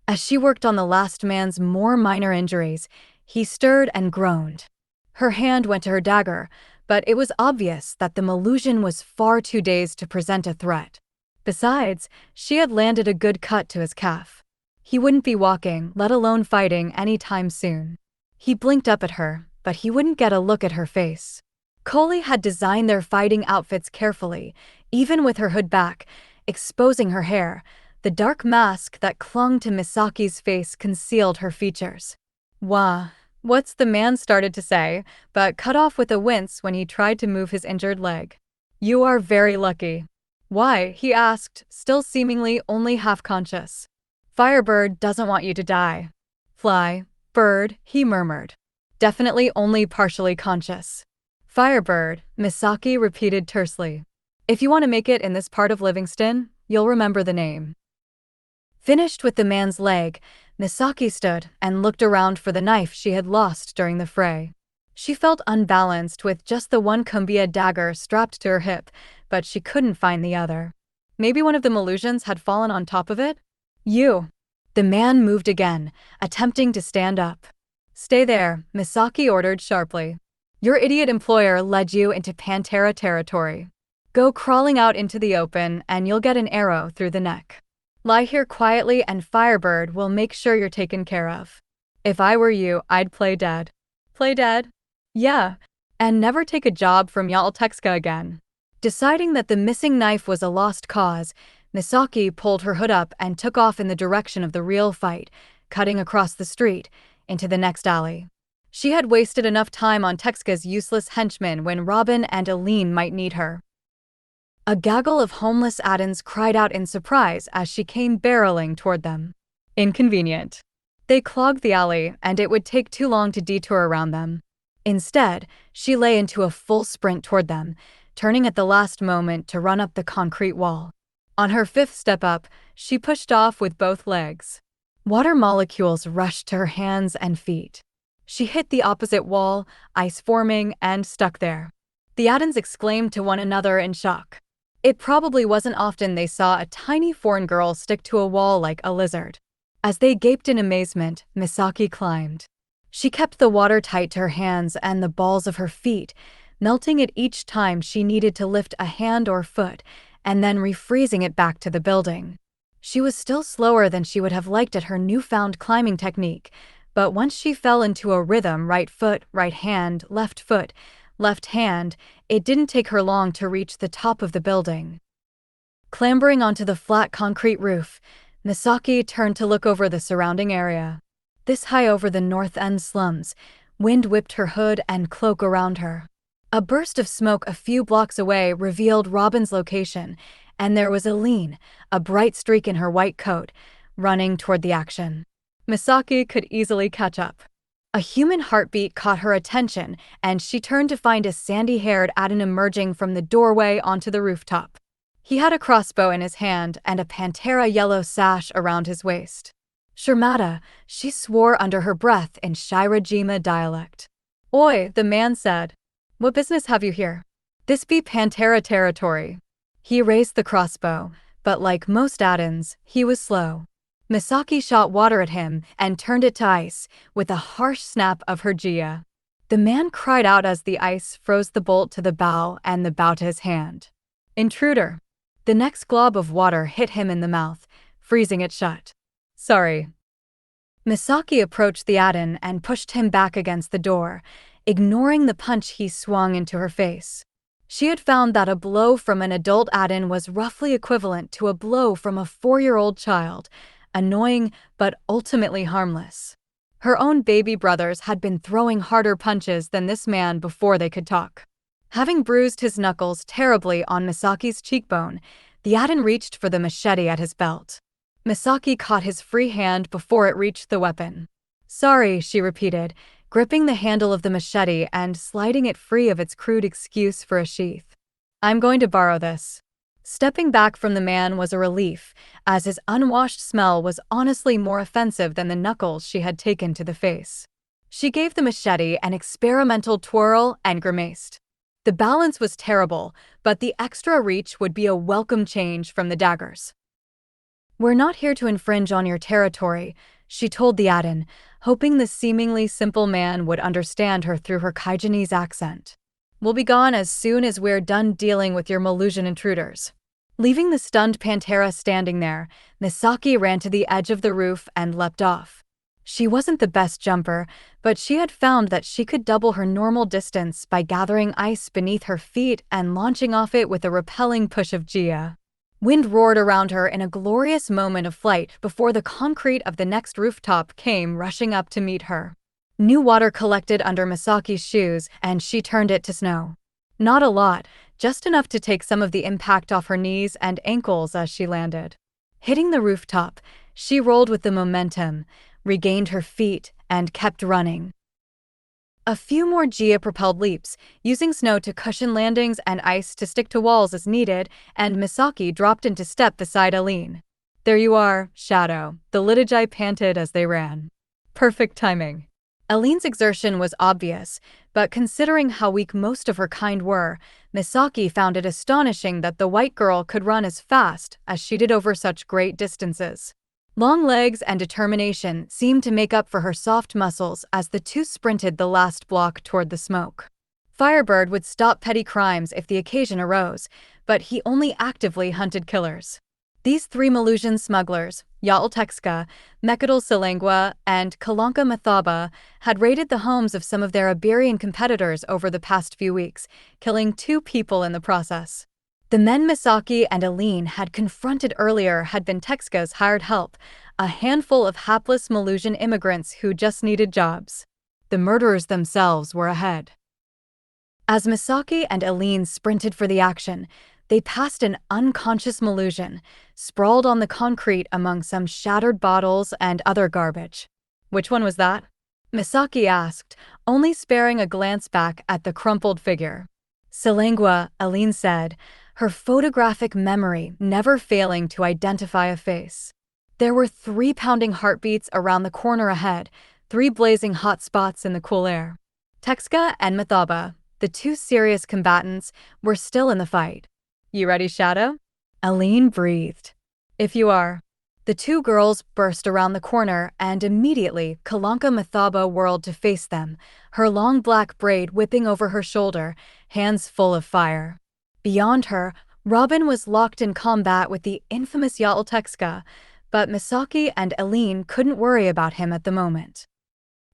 As she worked on the last man's more minor injuries, he stirred and groaned. Her hand went to her dagger, but it was obvious that the Malusian was far too dazed to present a threat. Besides, she had landed a good cut to his calf. He wouldn't be walking, let alone fighting, anytime soon. He blinked up at her, but he wouldn't get a look at her face. Coley had designed their fighting outfits carefully, even with her hood back, exposing her hair. The dark mask that clung to Misaki's face concealed her features. "Wah, what's the man?" started to say, but cut off with a wince when he tried to move his injured leg. "You are very lucky." "Why?" he asked, still seemingly only half-conscious. "Firebird doesn't want you to die." "Fly, bird," he murmured. "Definitely only partially conscious." "Firebird," Misaki repeated tersely. "If you want to make it in this part of Livingston, you'll remember the name." Finished with the man's leg, Misaki stood and looked around for the knife she had lost during the fray. She felt unbalanced with just the one kumbia dagger strapped to her hip, but she couldn't find the other. Maybe one of the Malusians had fallen on top of it? "You." The man moved again, attempting to stand up. "Stay there," Misaki ordered sharply. "Your idiot employer led you into Pantera territory. Go crawling out into the open and you'll get an arrow through the neck. Lie here quietly and Firebird will make sure you're taken care of. If I were you, I'd play dead." "Play dead?" "Yeah, and never take a job from Yaltexka again." Deciding that the missing knife was a lost cause, Misaki pulled her hood up and took off in the direction of the real fight, cutting across the street, into the next alley. She had wasted enough time on Texka's useless henchmen when Robin and Aline might need her. A gaggle of homeless Addons cried out in surprise as she came barreling toward them. Inconvenient. They clogged the alley, and it would take too long to detour around them. Instead, she lay into a full sprint toward them, turning at the last moment to run up the concrete wall. On her fifth step up, she pushed off with both legs. Water molecules rushed to her hands and feet. She hit the opposite wall, ice forming, and stuck there. The Addons exclaimed to one another in shock. It probably wasn't often they saw a tiny foreign girl stick to a wall like a lizard. As they gaped in amazement, Misaki climbed. She kept the water tight to her hands and the balls of her feet, melting it each time she needed to lift a hand or foot, and then refreezing it back to the building. She was still slower than she would have liked at her newfound climbing technique, but once she fell into a rhythm, right foot, left hand, it didn't take her long to reach the top of the building. Clambering onto the flat concrete roof, Misaki turned to look over the surrounding area. This high over the North End slums, wind whipped her hood and cloak around her. A burst of smoke a few blocks away revealed Robin's location, and there was Aline, a bright streak in her white coat, running toward the action. Misaki could easily catch up. A human heartbeat caught her attention, and she turned to find a sandy-haired Addon emerging from the doorway onto the rooftop. He had a crossbow in his hand and a Pantera yellow sash around his waist. "Shirmata," she swore under her breath in Shirajima dialect. "Oi," the man said. "What business have you here? This be Pantera territory." He raised the crossbow, but like most Addons, he was slow. Misaki shot water at him and turned it to ice with a harsh snap of her jia. The man cried out as the ice froze the bolt to the bow and the bow to his hand. "Intruder." The next glob of water hit him in the mouth, freezing it shut. "Sorry." Misaki approached the Addon and pushed him back against the door, ignoring the punch he swung into her face. She had found that a blow from an adult Addon was roughly equivalent to a blow from a 4-year-old child, annoying but ultimately harmless. Her own baby brothers had been throwing harder punches than this man before they could talk. Having bruised his knuckles terribly on Misaki's cheekbone, the Addon reached for the machete at his belt. Misaki caught his free hand before it reached the weapon. "Sorry," she repeated, gripping the handle of the machete and sliding it free of its crude excuse for a sheath. "I'm going to borrow this." Stepping back from the man was a relief, as his unwashed smell was honestly more offensive than the knuckles she had taken to the face. She gave the machete an experimental twirl and grimaced. The balance was terrible, but the extra reach would be a welcome change from the daggers. "We're not here to infringe on your territory," she told the Addon, hoping the seemingly simple man would understand her through her Kaigenese accent. We'll be gone as soon as we're done dealing with your Malusian intruders." Leaving the stunned Pantera standing there, Misaki ran to the edge of the roof and leapt off. She wasn't the best jumper, but she had found that she could double her normal distance by gathering ice beneath her feet and launching off it with a repelling push of Gia. Wind roared around her in a glorious moment of flight before the concrete of the next rooftop came rushing up to meet her. New water collected under Misaki's shoes, and she turned it to snow. Not a lot, just enough to take some of the impact off her knees and ankles as she landed. Hitting the rooftop, she rolled with the momentum, regained her feet, and kept running. A few more Gia-propelled leaps, using snow to cushion landings and ice to stick to walls as needed, and Misaki dropped into step beside Aline. "There you are, Shadow," the Litigii panted as they ran. Perfect timing. Aline's exertion was obvious, but considering how weak most of her kind were, Misaki found it astonishing that the white girl could run as fast as she did over such great distances. Long legs and determination seemed to make up for her soft muscles as the two sprinted the last block toward the smoke. Firebird would stop petty crimes if the occasion arose, but he only actively hunted killers. These three Malusian smugglers, Yaaltekska, Mekadal Silangwa, and Kalanka Mathaba, had raided the homes of some of their Iberian competitors over the past few weeks, killing 2 people in the process. The men Misaki and Aline had confronted earlier had been Tekska's hired help, a handful of hapless Malusian immigrants who just needed jobs. The murderers themselves were ahead. As Misaki and Aline sprinted for the action, they passed an unconscious Malusian, sprawled on the concrete among some shattered bottles and other garbage. "Which one was that?" Misaki asked, only sparing a glance back at the crumpled figure. "Silangwa," Aline said, her photographic memory never failing to identify a face. There were 3 pounding heartbeats around the corner ahead, 3 blazing hot spots in the cool air. Tekska and Mathaba, the 2 serious combatants, were still in the fight. "You ready, Shadow?" Aline breathed. "If you are." The 2 girls burst around the corner, and immediately Kalanka Mathaba whirled to face them, her long black braid whipping over her shoulder, hands full of fire. Beyond her, Robin was locked in combat with the infamous Yaaltekska, but Misaki and Aline couldn't worry about him at the moment.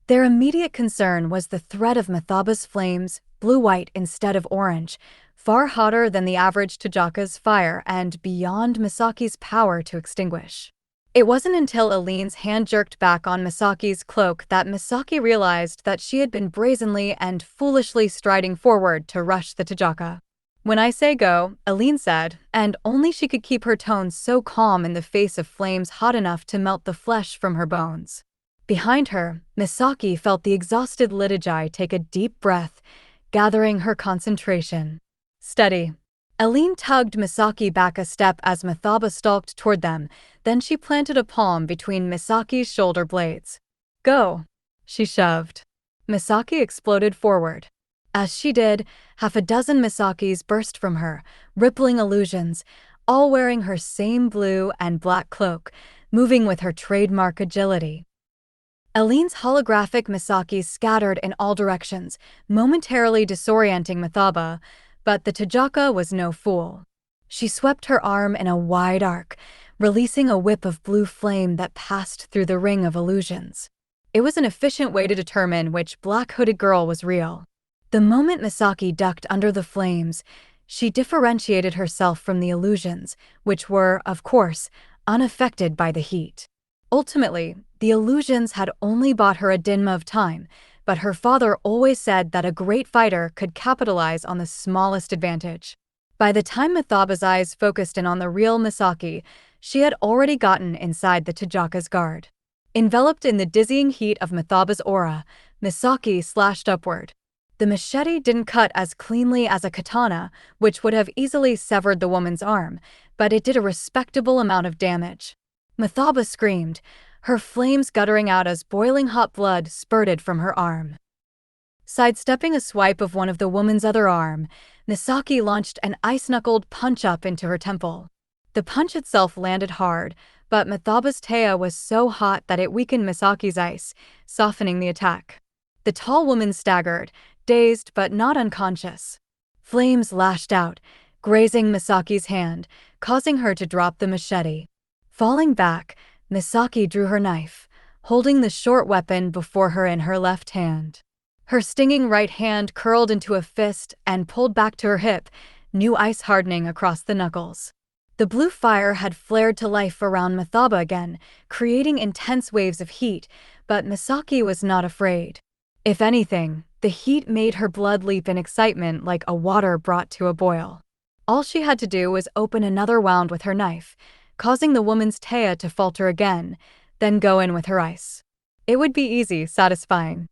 Their immediate concern was the threat of Mathaba's flames, blue-white instead of orange, far hotter than the average Tajaka's fire and beyond Misaki's power to extinguish. It wasn't until Aline's hand jerked back on Misaki's cloak that Misaki realized that she had been brazenly and foolishly striding forward to rush the Tajaka. "When I say go," Aline said, and only she could keep her tone so calm in the face of flames hot enough to melt the flesh from her bones. Behind her, Misaki felt the exhausted Litigii take a deep breath, gathering her concentration. "Steady." Aline tugged Misaki back a step as Mathaba stalked toward them, then she planted a palm between Misaki's shoulder blades. "Go." She shoved. Misaki exploded forward. As she did, 6 Misakis burst from her, rippling illusions, all wearing her same blue and black cloak, moving with her trademark agility. Aline's holographic Misakis scattered in all directions, momentarily disorienting Mathaba, but the Tajaka was no fool. She swept her arm in a wide arc, releasing a whip of blue flame that passed through the ring of illusions. It was an efficient way to determine which black-hooded girl was real. The moment Misaki ducked under the flames, she differentiated herself from the illusions, which were, of course, unaffected by the heat. Ultimately, the illusions had only bought her a dinma of time, but her father always said that a great fighter could capitalize on the smallest advantage. By the time Mathaba's eyes focused in on the real Misaki, she had already gotten inside the Tajaka's guard. Enveloped in the dizzying heat of Mathaba's aura, Misaki slashed upward. The machete didn't cut as cleanly as a katana, which would have easily severed the woman's arm, but it did a respectable amount of damage. Mathaba screamed, her flames guttering out as boiling hot blood spurted from her arm. Sidestepping a swipe of one of the woman's other arm, Misaki launched an ice-knuckled punch-up into her temple. The punch itself landed hard, but Mathaba's teia was so hot that it weakened Misaki's ice, softening the attack. The tall woman staggered, dazed but not unconscious. Flames lashed out, grazing Misaki's hand, causing her to drop the machete. Falling back, Misaki drew her knife, holding the short weapon before her in her left hand. Her stinging right hand curled into a fist and pulled back to her hip, new ice hardening across the knuckles. The blue fire had flared to life around Mathaba again, creating intense waves of heat, but Misaki was not afraid. If anything, the heat made her blood leap in excitement like a water brought to a boil. All she had to do was open another wound with her knife, causing the woman's teia to falter again, then go in with her ice. It would be easy, satisfying.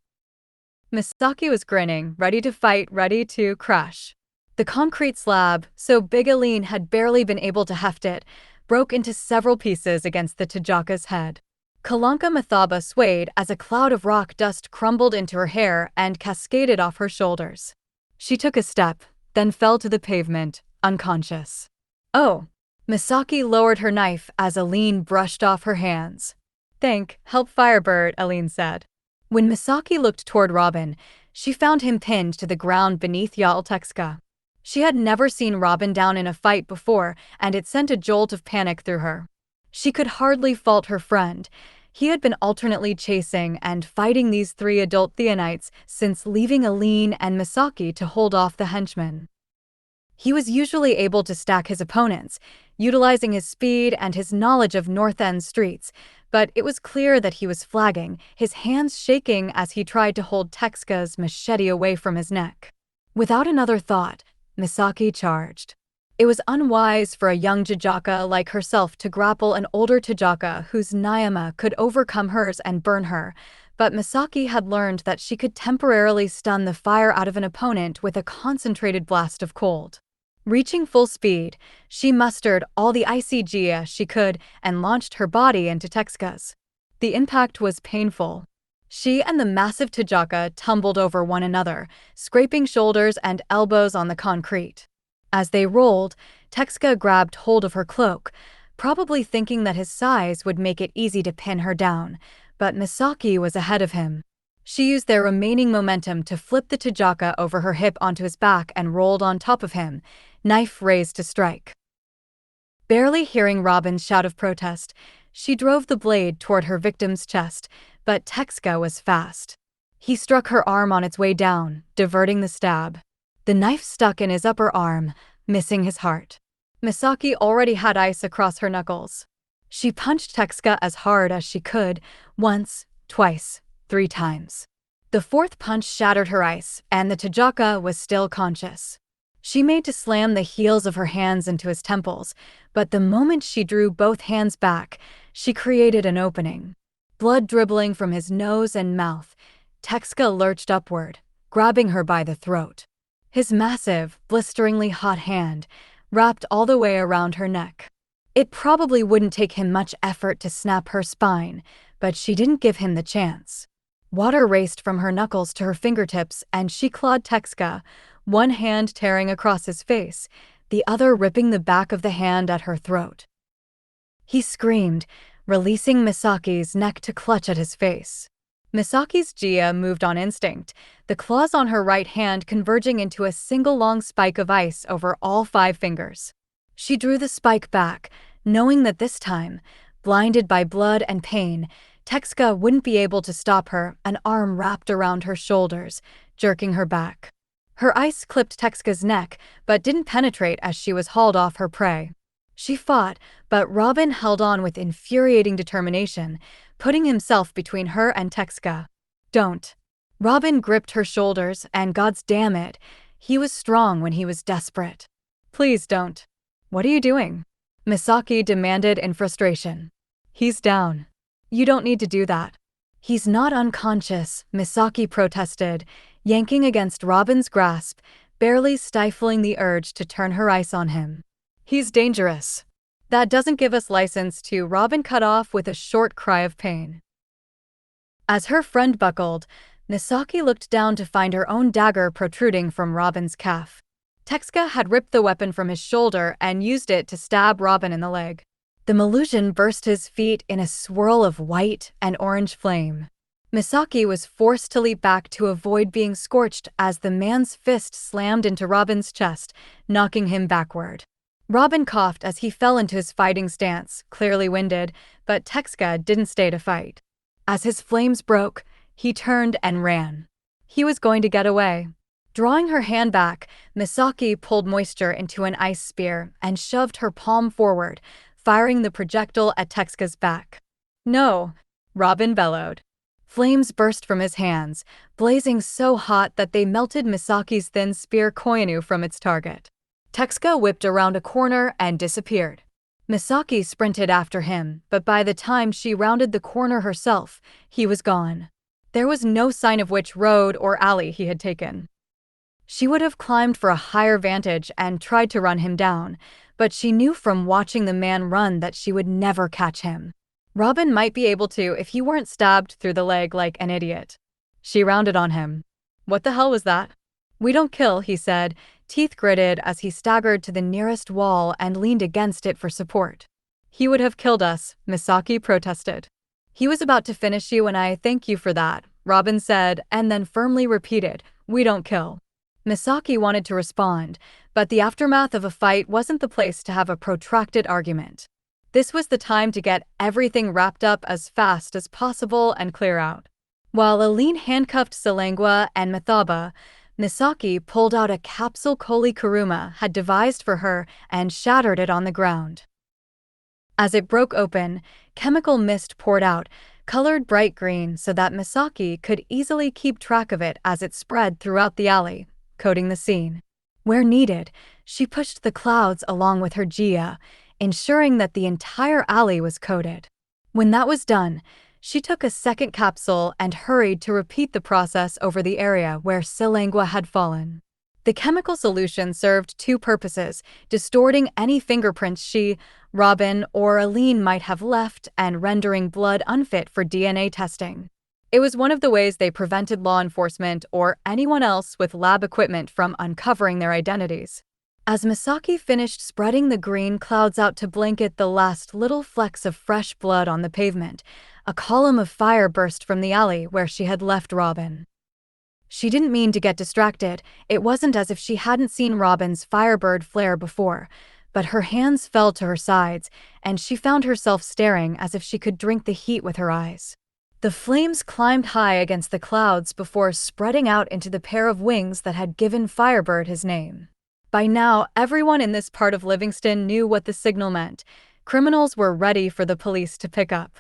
Misaki was grinning, ready to fight, ready to crush. The concrete slab, so big Aline had barely been able to heft it, broke into several pieces against the Tajaka's head. Kalanka Mathaba swayed as a cloud of rock dust crumbled into her hair and cascaded off her shoulders. She took a step, then fell to the pavement, unconscious. Oh! Misaki lowered her knife as Aline brushed off her hands. Help Firebird, Aline said. When Misaki looked toward Robin, she found him pinned to the ground beneath Yaltekska. She had never seen Robin down in a fight before, and it sent a jolt of panic through her. She could hardly fault her friend. He had been alternately chasing and fighting these 3 adult Theonites since leaving Aline and Misaki to hold off the henchmen. He was usually able to stack his opponents, utilizing his speed and his knowledge of North End streets, but it was clear that he was flagging, his hands shaking as he tried to hold Tekska's machete away from his neck. Without another thought, Misaki charged. It was unwise for a young Tajaka like herself to grapple an older Tajaka whose Nyama could overcome hers and burn her, but Misaki had learned that she could temporarily stun the fire out of an opponent with a concentrated blast of cold. Reaching full speed, she mustered all the icy Jia she could and launched her body into Tekska's. The impact was painful. She and the massive Tajaka tumbled over one another, scraping shoulders and elbows on the concrete. As they rolled, Tekska grabbed hold of her cloak, probably thinking that his size would make it easy to pin her down, but Misaki was ahead of him. She used their remaining momentum to flip the Tajaka over her hip onto his back and rolled on top of him, knife raised to strike. Barely hearing Robin's shout of protest, she drove the blade toward her victim's chest, but Tekska was fast. He struck her arm on its way down, diverting the stab. The knife stuck in his upper arm, missing his heart. Misaki already had ice across her knuckles. She punched Tekska as hard as she could, once, twice, 3 times. The 4th punch shattered her ice, and the Tajaka was still conscious. She made to slam the heels of her hands into his temples, but the moment she drew both hands back, she created an opening. Blood dribbling from his nose and mouth, Tekska lurched upward, grabbing her by the throat. His massive, blisteringly hot hand wrapped all the way around her neck. It probably wouldn't take him much effort to snap her spine, but she didn't give him the chance. Water raced from her knuckles to her fingertips, and she clawed Tekska, one hand tearing across his face, the other ripping the back of the hand at her throat. He screamed, releasing Misaki's neck to clutch at his face. Misaki's Jia moved on instinct, the claws on her right hand converging into a single long spike of ice over all 5 fingers. She drew the spike back, knowing that this time, blinded by blood and pain, Tekska wouldn't be able to stop her, an arm wrapped around her shoulders, jerking her back. Her ice clipped Tekska's neck, but didn't penetrate as she was hauled off her prey. She fought, but Robin held on with infuriating determination, putting himself between her and Tekska. Don't. Robin gripped her shoulders, and gods damn it, he was strong when he was desperate. Please don't. What are you doing? Misaki demanded in frustration. He's down. You don't need to do that. He's not unconscious, Misaki protested, yanking against Robin's grasp, barely stifling the urge to turn her ice on him. He's dangerous. That doesn't give us license to. Robin cut off with a short cry of pain. As her friend buckled, Misaki looked down to find her own dagger protruding from Robin's calf. Tekska had ripped the weapon from his shoulder and used it to stab Robin in the leg. The Malusian burst his feet in a swirl of white and orange flame. Misaki was forced to leap back to avoid being scorched as the man's fist slammed into Robin's chest, knocking him backward. Robin coughed as he fell into his fighting stance, clearly winded, but Tetsuka didn't stay to fight. As his flames broke, he turned and ran. He was going to get away. Drawing her hand back, Misaki pulled moisture into an ice spear and shoved her palm forward, firing the projectile at Tetsuka's back. "No!" Robin bellowed. Flames burst from his hands, blazing so hot that they melted Misaki's thin spear koinu from its target. Tetsuka whipped around a corner and disappeared. Misaki sprinted after him, but by the time she rounded the corner herself, he was gone. There was no sign of which road or alley he had taken. She would have climbed for a higher vantage and tried to run him down, but she knew from watching the man run that she would never catch him. Robin might be able to if he weren't stabbed through the leg like an idiot. She rounded on him. "What the hell was that?" "We don't kill," he said, teeth gritted as he staggered to the nearest wall and leaned against it for support. "He would have killed us," Misaki protested. "He was about to finish you and I thank you for that," Robin said, and then firmly repeated, "We don't kill." Misaki wanted to respond, but the aftermath of a fight wasn't the place to have a protracted argument. This was the time to get everything wrapped up as fast as possible and clear out. While Aline handcuffed Silangua and Mathaba, Misaki pulled out a capsule Koli Kuruma had devised for her and shattered it on the ground. As it broke open, chemical mist poured out, colored bright green so that Misaki could easily keep track of it as it spread throughout the alley, coating the scene. Where needed, she pushed the clouds along with her Jia, ensuring that the entire alley was coated. When that was done, she took a second capsule and hurried to repeat the process over the area where Silangua had fallen. The chemical solution served two purposes, distorting any fingerprints she, Robin, or Aline might have left and rendering blood unfit for DNA testing. It was one of the ways they prevented law enforcement or anyone else with lab equipment from uncovering their identities. As Misaki finished spreading the green clouds out to blanket the last little flecks of fresh blood on the pavement, a column of fire burst from the alley where she had left Robin. She didn't mean to get distracted. It wasn't as if she hadn't seen Robin's firebird flare before, but her hands fell to her sides, and she found herself staring as if she could drink the heat with her eyes. The flames climbed high against the clouds before spreading out into the pair of wings that had given Firebird his name. By now, everyone in this part of Livingston knew what the signal meant. Criminals were ready for the police to pick up.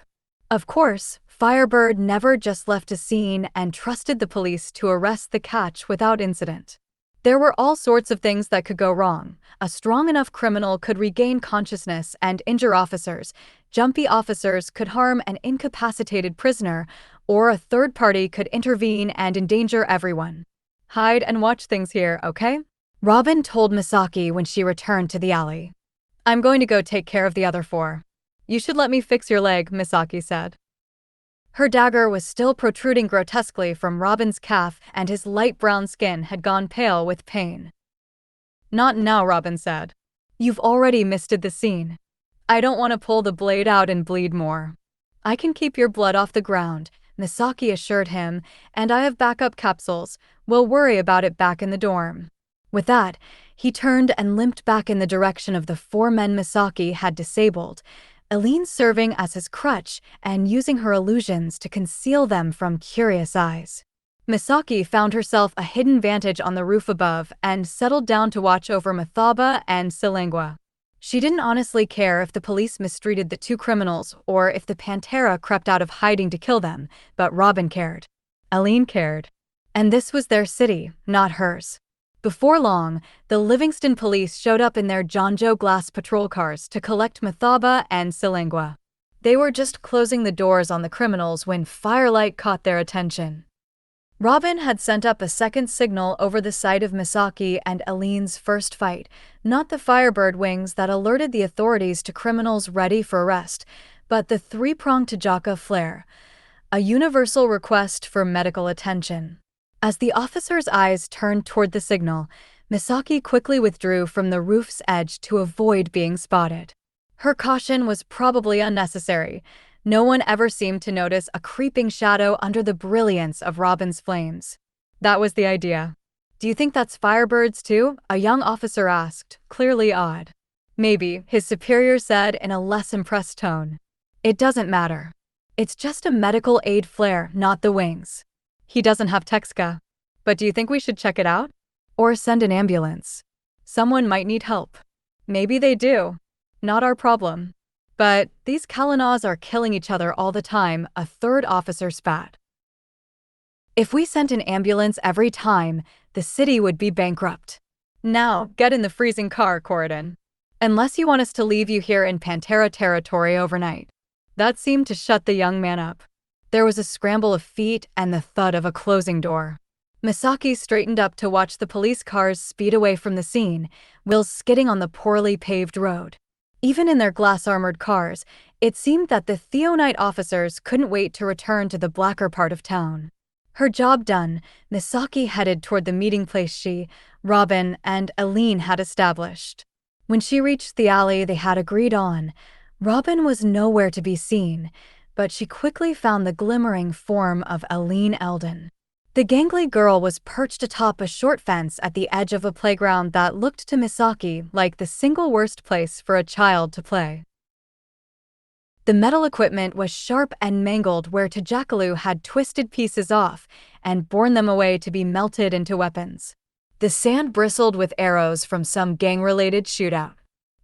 Of course, Firebird never just left a scene and trusted the police to arrest the catch without incident. There were all sorts of things that could go wrong. A strong enough criminal could regain consciousness and injure officers. Jumpy officers could harm an incapacitated prisoner, or a third party could intervene and endanger everyone. "Hide and watch things here, okay?" Robin told Misaki when she returned to the alley. "I'm going to go take care of the other four." "You should let me fix your leg," Misaki said. Her dagger was still protruding grotesquely from Robin's calf and his light brown skin had gone pale with pain. "Not now," Robin said. "You've already misted the scene. I don't want to pull the blade out and bleed more." "I can keep your blood off the ground," Misaki assured him, "and I have backup capsules. We'll worry about it back in the dorm." With that, he turned and limped back in the direction of the four men Misaki had disabled, Aline serving as his crutch and using her illusions to conceal them from curious eyes. Misaki found herself a hidden vantage on the roof above and settled down to watch over Mathaba and Silangua. She didn't honestly care if the police mistreated the two criminals or if the Pantera crept out of hiding to kill them, but Robin cared. Aline cared. And this was their city, not hers. Before long, the Livingston police showed up in their Jonjo glass patrol cars to collect Mathaba and Silangua. They were just closing the doors on the criminals when firelight caught their attention. Robin had sent up a second signal over the site of Misaki and Aline's first fight, not the Firebird wings that alerted the authorities to criminals ready for arrest, but the three-pronged Tajaka flare, a universal request for medical attention. As the officer's eyes turned toward the signal, Misaki quickly withdrew from the roof's edge to avoid being spotted. Her caution was probably unnecessary. No one ever seemed to notice a creeping shadow under the brilliance of Robin's flames. That was the idea. Do you think that's Firebirds too? A young officer asked, clearly awed. Maybe, his superior said in a less impressed tone. It doesn't matter. It's just a medical aid flare, not the wings. He doesn't have Texka. But do you think we should check it out? Or send an ambulance? Someone might need help. Maybe they do. Not our problem. But these Kalanas are killing each other all the time, a third officer spat. If we sent an ambulance every time, the city would be bankrupt. Now, get in the freezing car, Corridon. Unless you want us to leave you here in Pantera territory overnight. That seemed to shut the young man up. There was a scramble of feet and the thud of a closing door. Misaki straightened up to watch the police cars speed away from the scene, wheels skidding on the poorly paved road. Even in their glass-armored cars, it seemed that the Theonite officers couldn't wait to return to the blacker part of town. Her job done, Misaki headed toward the meeting place she, Robin, and Aline had established. When she reached the alley they had agreed on, Robin was nowhere to be seen, but she quickly found the glimmering form of Aline Eldon. The gangly girl was perched atop a short fence at the edge of a playground that looked to Misaki like the single worst place for a child to play. The metal equipment was sharp and mangled where Tajakalu had twisted pieces off and borne them away to be melted into weapons. The sand bristled with arrows from some gang-related shootout.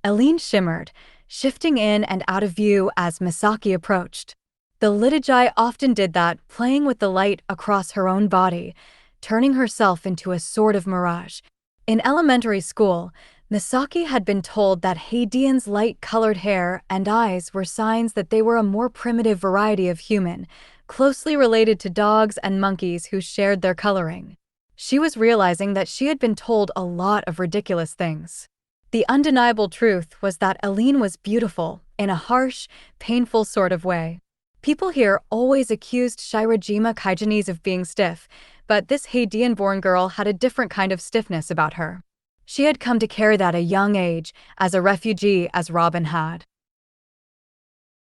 Aline shimmered, shifting in and out of view as Misaki approached. The Litigii often did that, playing with the light across her own body, turning herself into a sort of mirage. In elementary school, Misaki had been told that Hadean's light-colored hair and eyes were signs that they were a more primitive variety of human, closely related to dogs and monkeys who shared their coloring. She was realizing that she had been told a lot of ridiculous things. The undeniable truth was that Aline was beautiful, in a harsh, painful sort of way. People here always accused Shirajima Kaigenese of being stiff, but this Hadean-born girl had a different kind of stiffness about her. She had come to carry that at a young age, as a refugee as Robin had.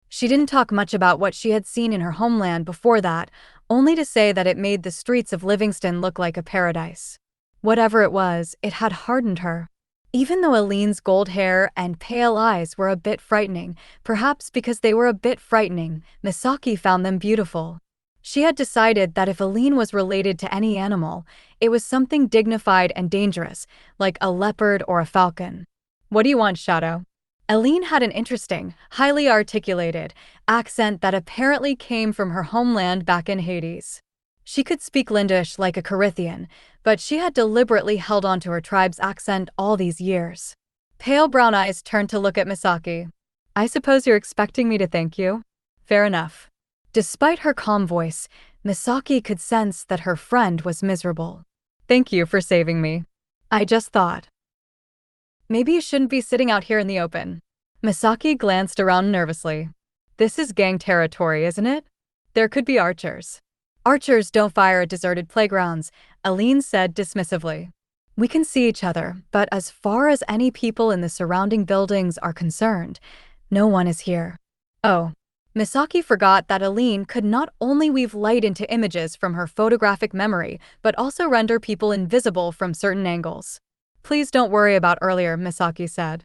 She didn't talk much about what she had seen in her homeland before that, only to say that it made the streets of Livingston look like a paradise. Whatever it was, it had hardened her. Even though Aline's gold hair and pale eyes were a bit frightening, perhaps because they were a bit frightening, Misaki found them beautiful. She had decided that if Aline was related to any animal, it was something dignified and dangerous, like a leopard or a falcon. What do you want, Shadow? Aline had an interesting, highly articulated accent that apparently came from her homeland back in Hades. She could speak Lindish like a Carithian, but she had deliberately held on to her tribe's accent all these years. Pale brown eyes turned to look at Misaki. I suppose you're expecting me to thank you? Fair enough. Despite her calm voice, Misaki could sense that her friend was miserable. Thank you for saving me. I just thought. Maybe you shouldn't be sitting out here in the open. Misaki glanced around nervously. This is gang territory, isn't it? There could be archers. Archers don't fire at deserted playgrounds, Aline said dismissively. We can see each other, but as far as any people in the surrounding buildings are concerned, no one is here. Oh. Misaki forgot that Aline could not only weave light into images from her photographic memory, but also render people invisible from certain angles. Please don't worry about earlier, Misaki said.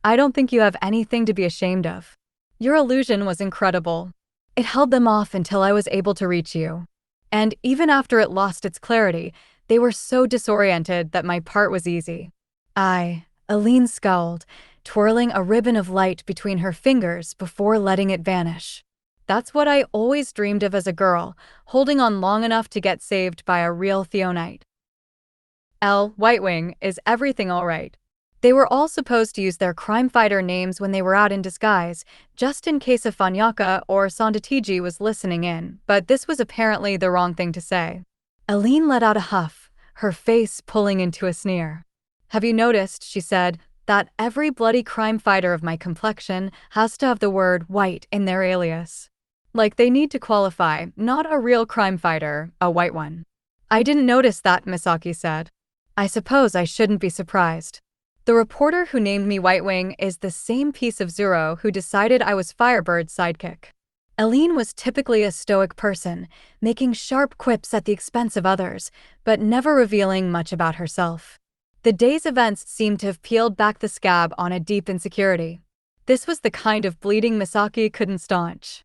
I don't think you have anything to be ashamed of. Your illusion was incredible. It held them off until I was able to reach you. And even after it lost its clarity, they were so disoriented that my part was easy. Aline scowled, twirling a ribbon of light between her fingers before letting it vanish. That's what I always dreamed of as a girl, holding on long enough to get saved by a real Theonite. Whitewing, is everything all right? They were all supposed to use their crime fighter names when they were out in disguise, just in case a Fanyaka or Sandatiji was listening in, but this was apparently the wrong thing to say. Aline let out a huff, her face pulling into a sneer. Have you noticed, she said, that every bloody crime fighter of my complexion has to have the word white in their alias? Like they need to qualify, not a real crime fighter, a white one. I didn't notice that, Misaki said. I suppose I shouldn't be surprised. The reporter who named me Whitewing is the same piece of Zero who decided I was Firebird's sidekick. Aline was typically a stoic person, making sharp quips at the expense of others, but never revealing much about herself. The day's events seemed to have peeled back the scab on a deep insecurity. This was the kind of bleeding Misaki couldn't staunch.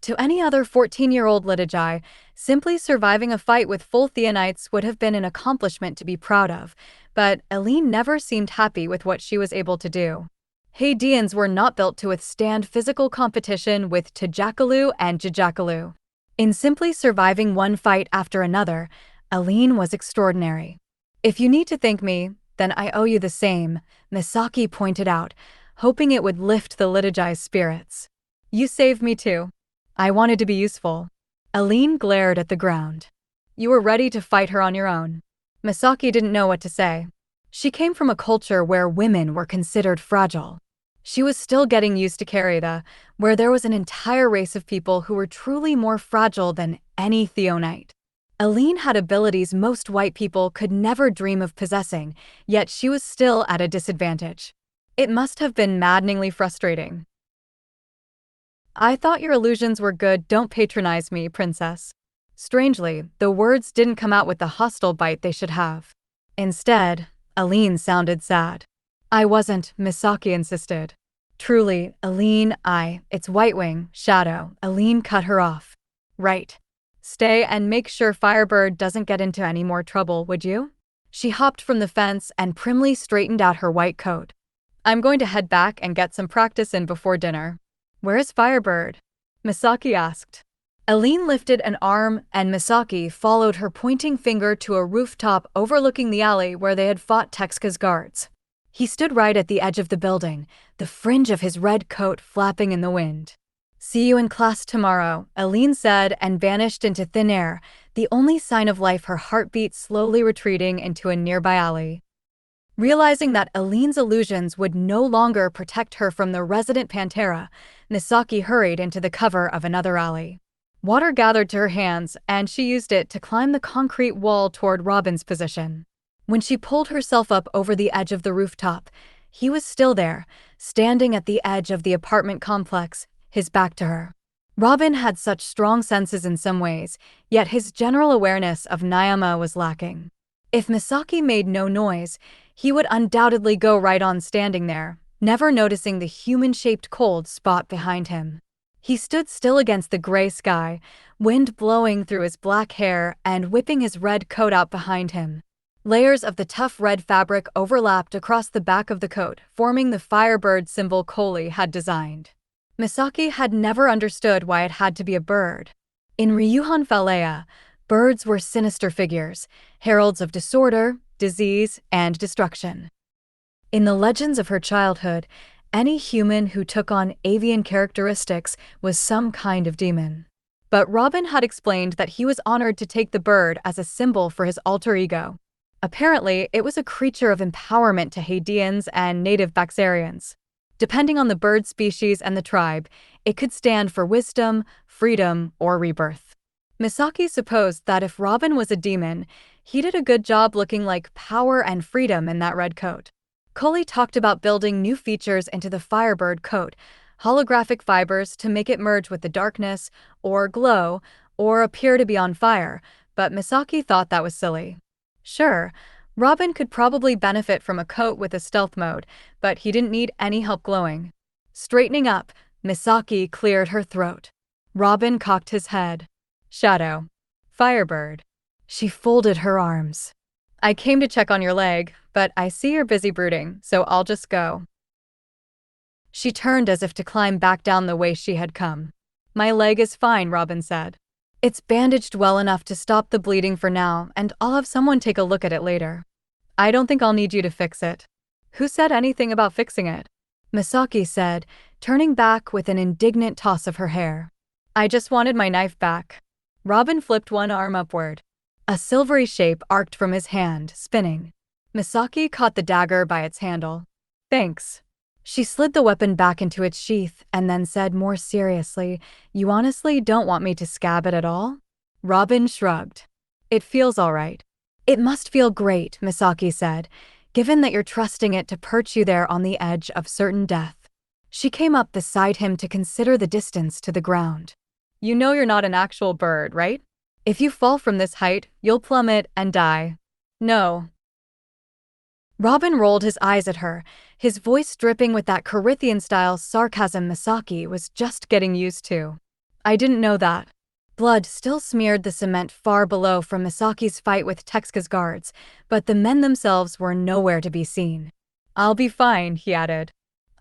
To any other 14-year-old litigii, simply surviving a fight with full Theonites would have been an accomplishment to be proud of, but Aline never seemed happy with what she was able to do. Hadeans were not built to withstand physical competition with Tajakalu and Jajakalu. In simply surviving one fight after another, Aline was extraordinary. "If you need to thank me, then I owe you the same," Misaki pointed out, hoping it would lift the litigii's spirits. "You saved me too. I wanted to be useful." Aline glared at the ground. "You were ready to fight her on your own." Misaki didn't know what to say. She came from a culture where women were considered fragile. She was still getting used to Karida, where there was an entire race of people who were truly more fragile than any Theonite. Aline had abilities most white people could never dream of possessing, yet she was still at a disadvantage. It must have been maddeningly frustrating. "I thought your illusions were good. Don't patronize me, princess." Strangely, the words didn't come out with the hostile bite they should have. Instead, Aline sounded sad. "I wasn't," Misaki insisted. "Truly, Aline, it's Whitewing, Shadow." Aline cut her off. "Right. Stay and make sure Firebird doesn't get into any more trouble, would you?" She hopped from the fence and primly straightened out her white coat. "I'm going to head back and get some practice in before dinner." "Where's Firebird?" Misaki asked. Aline lifted an arm and Misaki followed her pointing finger to a rooftop overlooking the alley where they had fought Texka's guards. He stood right at the edge of the building, the fringe of his red coat flapping in the wind. "See you in class tomorrow," Aline said and vanished into thin air, the only sign of life her heartbeat slowly retreating into a nearby alley. Realizing that Aline's illusions would no longer protect her from the resident Pantera, Misaki hurried into the cover of another alley. Water gathered to her hands, and she used it to climb the concrete wall toward Robin's position. When she pulled herself up over the edge of the rooftop, he was still there, standing at the edge of the apartment complex, his back to her. Robin had such strong senses in some ways, yet his general awareness of Nyama was lacking. If Misaki made no noise, he would undoubtedly go right on standing there, never noticing the human-shaped cold spot behind him. He stood still against the gray sky, wind blowing through his black hair and whipping his red coat out behind him. Layers of the tough red fabric overlapped across the back of the coat, forming the Firebird symbol Koli had designed. Misaki had never understood why it had to be a bird. In Ryuhan Falea, birds were sinister figures, heralds of disorder, disease, and destruction. In the legends of her childhood, any human who took on avian characteristics was some kind of demon. But Robin had explained that he was honored to take the bird as a symbol for his alter ego. Apparently, it was a creature of empowerment to Hadeans and native Baxarians. Depending on the bird species and the tribe, it could stand for wisdom, freedom, or rebirth. Misaki supposed that if Robin was a demon, he did a good job looking like power and freedom in that red coat. Koli talked about building new features into the Firebird coat, holographic fibers to make it merge with the darkness, or glow, or appear to be on fire, but Misaki thought that was silly. Sure, Robin could probably benefit from a coat with a stealth mode, but he didn't need any help glowing. Straightening up, Misaki cleared her throat. Robin cocked his head. "Shadow. Firebird." She folded her arms. "I came to check on your leg, but I see you're busy brooding, so I'll just go." She turned as if to climb back down the way she had come. "My leg is fine," Robin said. "It's bandaged well enough to stop the bleeding for now, and I'll have someone take a look at it later." "I don't think I'll need you to fix it." "Who said anything about fixing it?" Misaki said, turning back with an indignant toss of her hair. "I just wanted my knife back." Robin flipped one arm upward. A silvery shape arced from his hand, spinning. Misaki caught the dagger by its handle. "Thanks." She slid the weapon back into its sheath and then said more seriously, "You honestly don't want me to scab it at all?" Robin shrugged. "It feels all right." "It must feel great," Misaki said, "given that you're trusting it to perch you there on the edge of certain death." She came up beside him to consider the distance to the ground. You know you're not an actual bird, right? If you fall from this height, you'll plummet and die. No. Robin rolled his eyes at her, his voice dripping with that Corinthian-style sarcasm Misaki was just getting used to. I didn't know that. Blood still smeared the cement far below from Misaki's fight with Tetsuka's guards, but the men themselves were nowhere to be seen. I'll be fine, he added.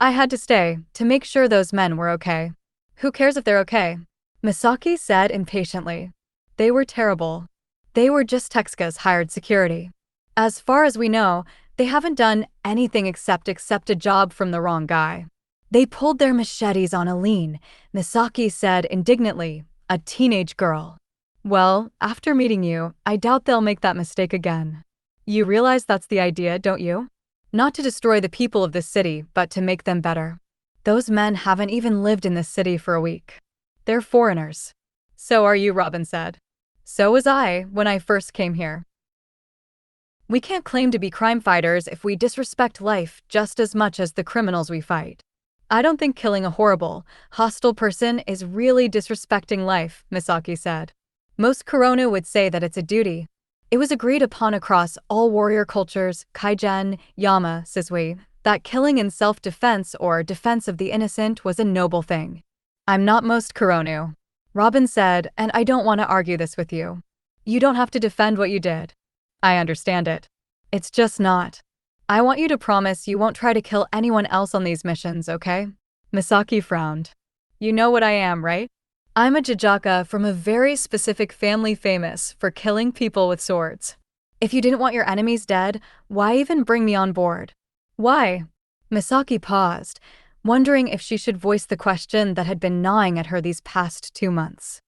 I had to stay, to make sure those men were okay. Who cares if they're okay? Misaki said impatiently. They were terrible. They were just Tetsuka's hired security. As far as we know, they haven't done anything except accept a job from the wrong guy. They pulled their machetes on Aline, Misaki said indignantly, a teenage girl. Well, after meeting you, I doubt they'll make that mistake again. You realize that's the idea, don't you? Not to destroy the people of this city, but to make them better. Those men haven't even lived in this city for a week. They're foreigners. So are you, Robin said. So was I when I first came here. We can't claim to be crime fighters if we disrespect life just as much as the criminals we fight. I don't think killing a horrible, hostile person is really disrespecting life, Misaki said. Most Corona would say that it's a duty. It was agreed upon across all warrior cultures, Kaigen, Yama, Sisui, that killing in self-defense or defense of the innocent was a noble thing. I'm not most Coronu, Robin said, and I don't want to argue this with you. You don't have to defend what you did. I understand it. It's just not. I want you to promise you won't try to kill anyone else on these missions, okay? Misaki frowned. You know what I am, right? I'm a Jijaka from a very specific family famous for killing people with swords. If you didn't want your enemies dead, why even bring me on board? Why? Misaki paused, wondering if she should voice the question that had been gnawing at her these past 2 months.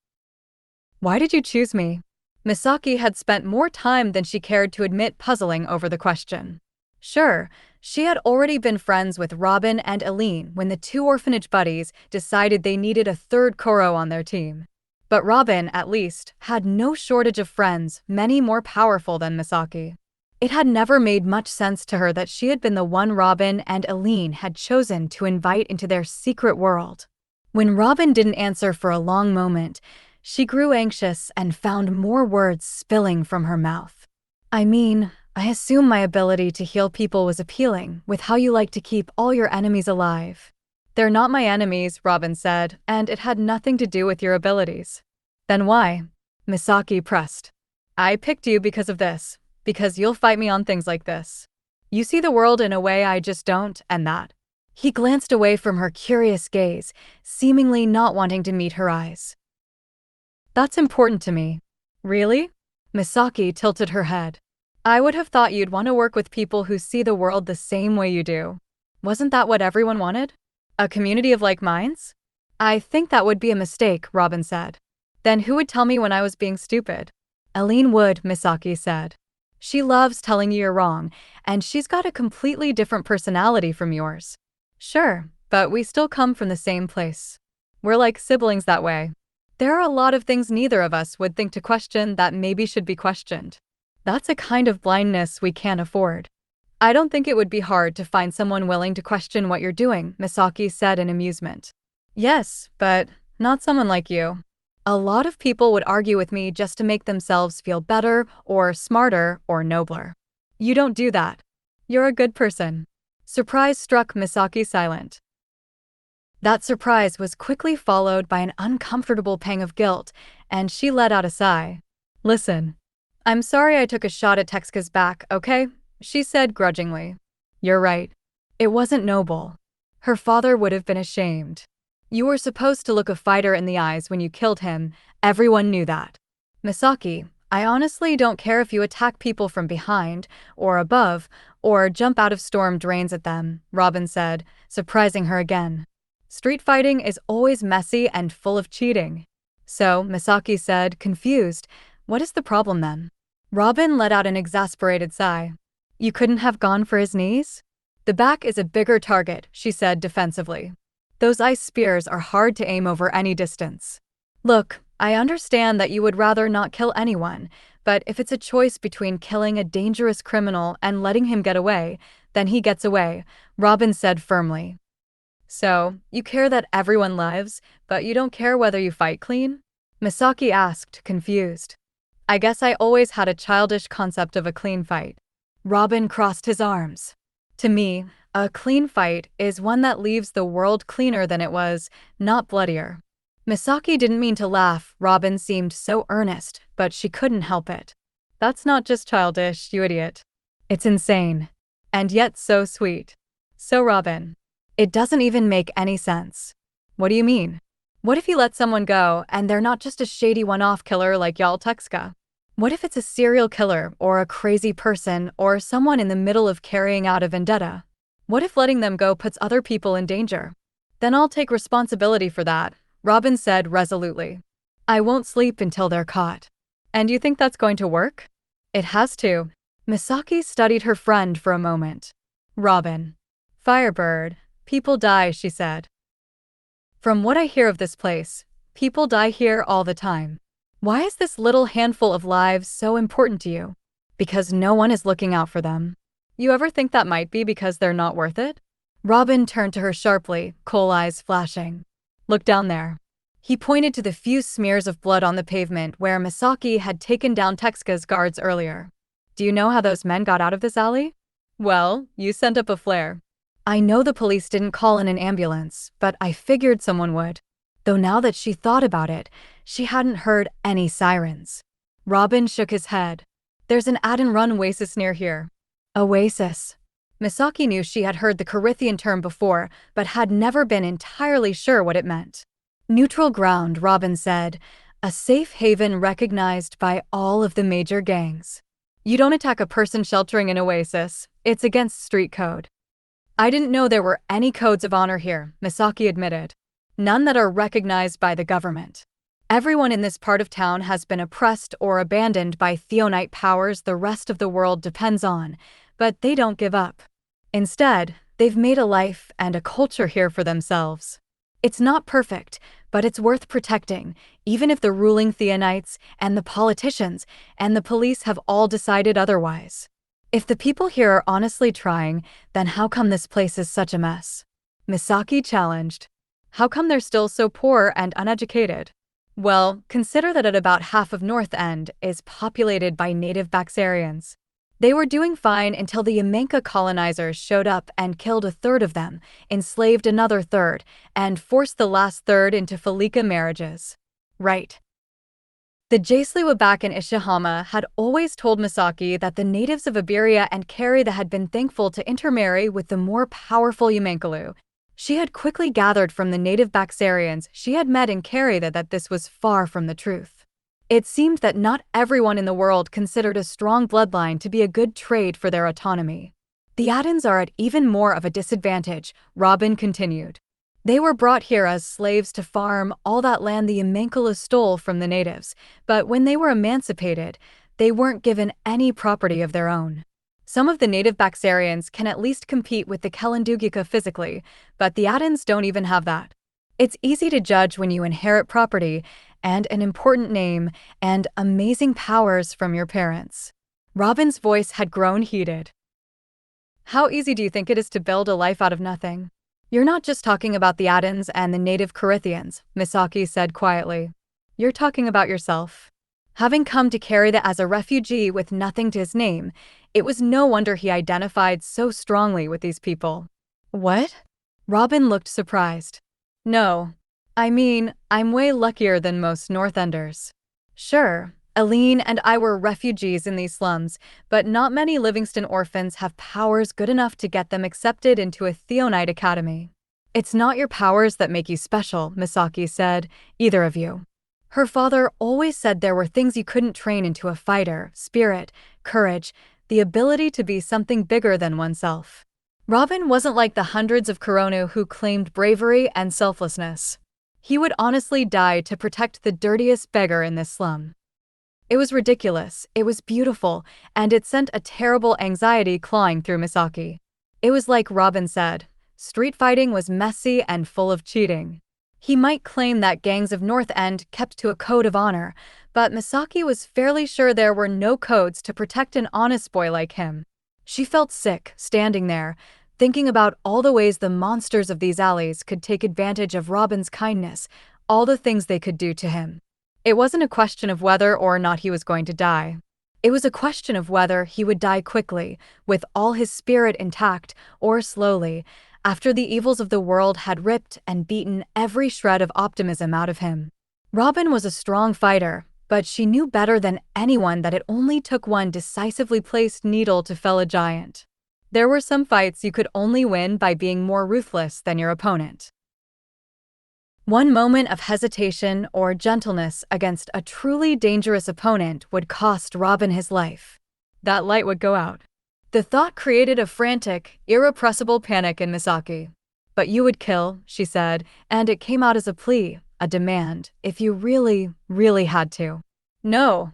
Why did you choose me? Misaki had spent more time than she cared to admit puzzling over the question. Sure, she had already been friends with Robin and Aline when the two orphanage buddies decided they needed a third Koro on their team. But Robin, at least, had no shortage of friends, many more powerful than Misaki. It had never made much sense to her that she had been the one Robin and Aline had chosen to invite into their secret world. When Robin didn't answer for a long moment, she grew anxious and found more words spilling from her mouth. I assume my ability to heal people was appealing, with how you like to keep all your enemies alive. They're not my enemies, Robin said, and it had nothing to do with your abilities. Then why? Misaki pressed. I picked you because of this, because you'll fight me on things like this. You see the world in a way I just don't, and that. He glanced away from her curious gaze, seemingly not wanting to meet her eyes. That's important to me. Really? Misaki tilted her head. I would have thought you'd want to work with people who see the world the same way you do. Wasn't that what everyone wanted? A community of like minds? I think that would be a mistake, Robin said. Then who would tell me when I was being stupid? Aline would, Misaki said. She loves telling you you're wrong, and she's got a completely different personality from yours. Sure, but we still come from the same place. We're like siblings that way. There are a lot of things neither of us would think to question that maybe should be questioned. That's a kind of blindness we can't afford. I don't think it would be hard to find someone willing to question what you're doing, Misaki said in amusement. Yes, but not someone like you. A lot of people would argue with me just to make themselves feel better or smarter or nobler. You don't do that. You're a good person. Surprise struck Misaki silent. That surprise was quickly followed by an uncomfortable pang of guilt, and she let out a sigh. Listen. I'm sorry I took a shot at Tetsuka's back, okay? She said grudgingly. You're right. It wasn't noble. Her father would have been ashamed. You were supposed to look a fighter in the eyes when you killed him. Everyone knew that. Misaki, I honestly don't care if you attack people from behind, or above, or jump out of storm drains at them, Robin said, surprising her again. Street fighting is always messy and full of cheating. So, Misaki said, confused, what is the problem then? Robin let out an exasperated sigh. You couldn't have gone for his knees? The back is a bigger target, she said defensively. Those ice spears are hard to aim over any distance. Look, I understand that you would rather not kill anyone, but if it's a choice between killing a dangerous criminal and letting him get away, then he gets away, Robin said firmly. So, you care that everyone lives, but you don't care whether you fight clean? Misaki asked, confused. I guess I always had a childish concept of a clean fight. Robin crossed his arms. To me, a clean fight is one that leaves the world cleaner than it was, not bloodier. Misaki didn't mean to laugh. Robin seemed so earnest, but she couldn't help it. That's not just childish, you idiot. It's insane. And yet so sweet. So Robin. It doesn't even make any sense. What do you mean? What if you let someone go and they're not just a shady one-off killer like Yaltekska? What if it's a serial killer or a crazy person or someone in the middle of carrying out a vendetta? What if letting them go puts other people in danger? Then I'll take responsibility for that, Robin said resolutely. I won't sleep until they're caught. And you think that's going to work? It has to. Misaki studied her friend for a moment. Robin. Firebird. People die, she said. From what I hear of this place, people die here all the time. Why is this little handful of lives so important to you? Because no one is looking out for them. You ever think that might be because they're not worth it? Robin turned to her sharply, coal eyes flashing. Look down there. He pointed to the few smears of blood on the pavement where Misaki had taken down Tekska's guards earlier. Do you know how those men got out of this alley? Well, you sent up a flare. I know the police didn't call in an ambulance, but I figured someone would. Though now that she thought about it, she hadn't heard any sirens. Robin shook his head. There's an add-and-run oasis near here. Oasis. Misaki knew she had heard the Carithian term before, but had never been entirely sure what it meant. Neutral ground, Robin said. A safe haven recognized by all of the major gangs. You don't attack a person sheltering an oasis. It's against street code. I didn't know there were any codes of honor here, Misaki admitted. None that are recognized by the government. Everyone in this part of town has been oppressed or abandoned by Theonite powers the rest of the world depends on, but they don't give up. Instead, they've made a life and a culture here for themselves. It's not perfect, but it's worth protecting, even if the ruling Theonites and the politicians and the police have all decided otherwise. If the people here are honestly trying, then how come this place is such a mess? Misaki challenged. How come they're still so poor and uneducated? Well, consider that at about half of North End is populated by native Baxarians. They were doing fine until the Yamenka colonizers showed up and killed a third of them, enslaved another third, and forced the last third into Falika marriages. Right. The Jaisliwa back in Ishihama had always told Misaki that the natives of Iberia and Kerry had been thankful to intermarry with the more powerful Yamenkalu. She had quickly gathered from the native Baxarians she had met in Kerry that this was far from the truth. It seemed that not everyone in the world considered a strong bloodline to be a good trade for their autonomy. The Adans are at even more of a disadvantage, Robin continued. They were brought here as slaves to farm all that land the Yamenkalu stole from the natives, but when they were emancipated, they weren't given any property of their own. Some of the native Baxarians can at least compete with the Kelendugika physically, but the Adans don't even have that. It's easy to judge when you inherit property and an important name and amazing powers from your parents. Robin's voice had grown heated. How easy do you think it is to build a life out of nothing? You're not just talking about the Adans and the native Carithians, Misaki said quietly. You're talking about yourself. Having come to Kerry as a refugee with nothing to his name, it was no wonder he identified so strongly with these people. What? Robin looked surprised. No. I mean, I'm way luckier than most North Enders. Sure, Aline and I were refugees in these slums, but not many Livingston orphans have powers good enough to get them accepted into a Theonite academy. It's not your powers that make you special, Misaki said, either of you. Her father always said there were things you couldn't train into a fighter: spirit, courage, the ability to be something bigger than oneself. Robin wasn't like the hundreds of Kuronu who claimed bravery and selflessness. He would honestly die to protect the dirtiest beggar in this slum. It was ridiculous, it was beautiful, and it sent a terrible anxiety clawing through Misaki. It was like Robin said, street fighting was messy and full of cheating. He might claim that gangs of North End kept to a code of honor, but Misaki was fairly sure there were no codes to protect an honest boy like him. She felt sick, standing there, thinking about all the ways the monsters of these alleys could take advantage of Robin's kindness, all the things they could do to him. It wasn't a question of whether or not he was going to die. It was a question of whether he would die quickly, with all his spirit intact, or slowly, after the evils of the world had ripped and beaten every shred of optimism out of him. Robin was a strong fighter, but she knew better than anyone that it only took one decisively placed needle to fell a giant. There were some fights you could only win by being more ruthless than your opponent. One moment of hesitation or gentleness against a truly dangerous opponent would cost Robin his life. That light would go out. The thought created a frantic, irrepressible panic in Misaki. "But you would kill," she said, and it came out as a plea, a demand, if you really, really had to. "No.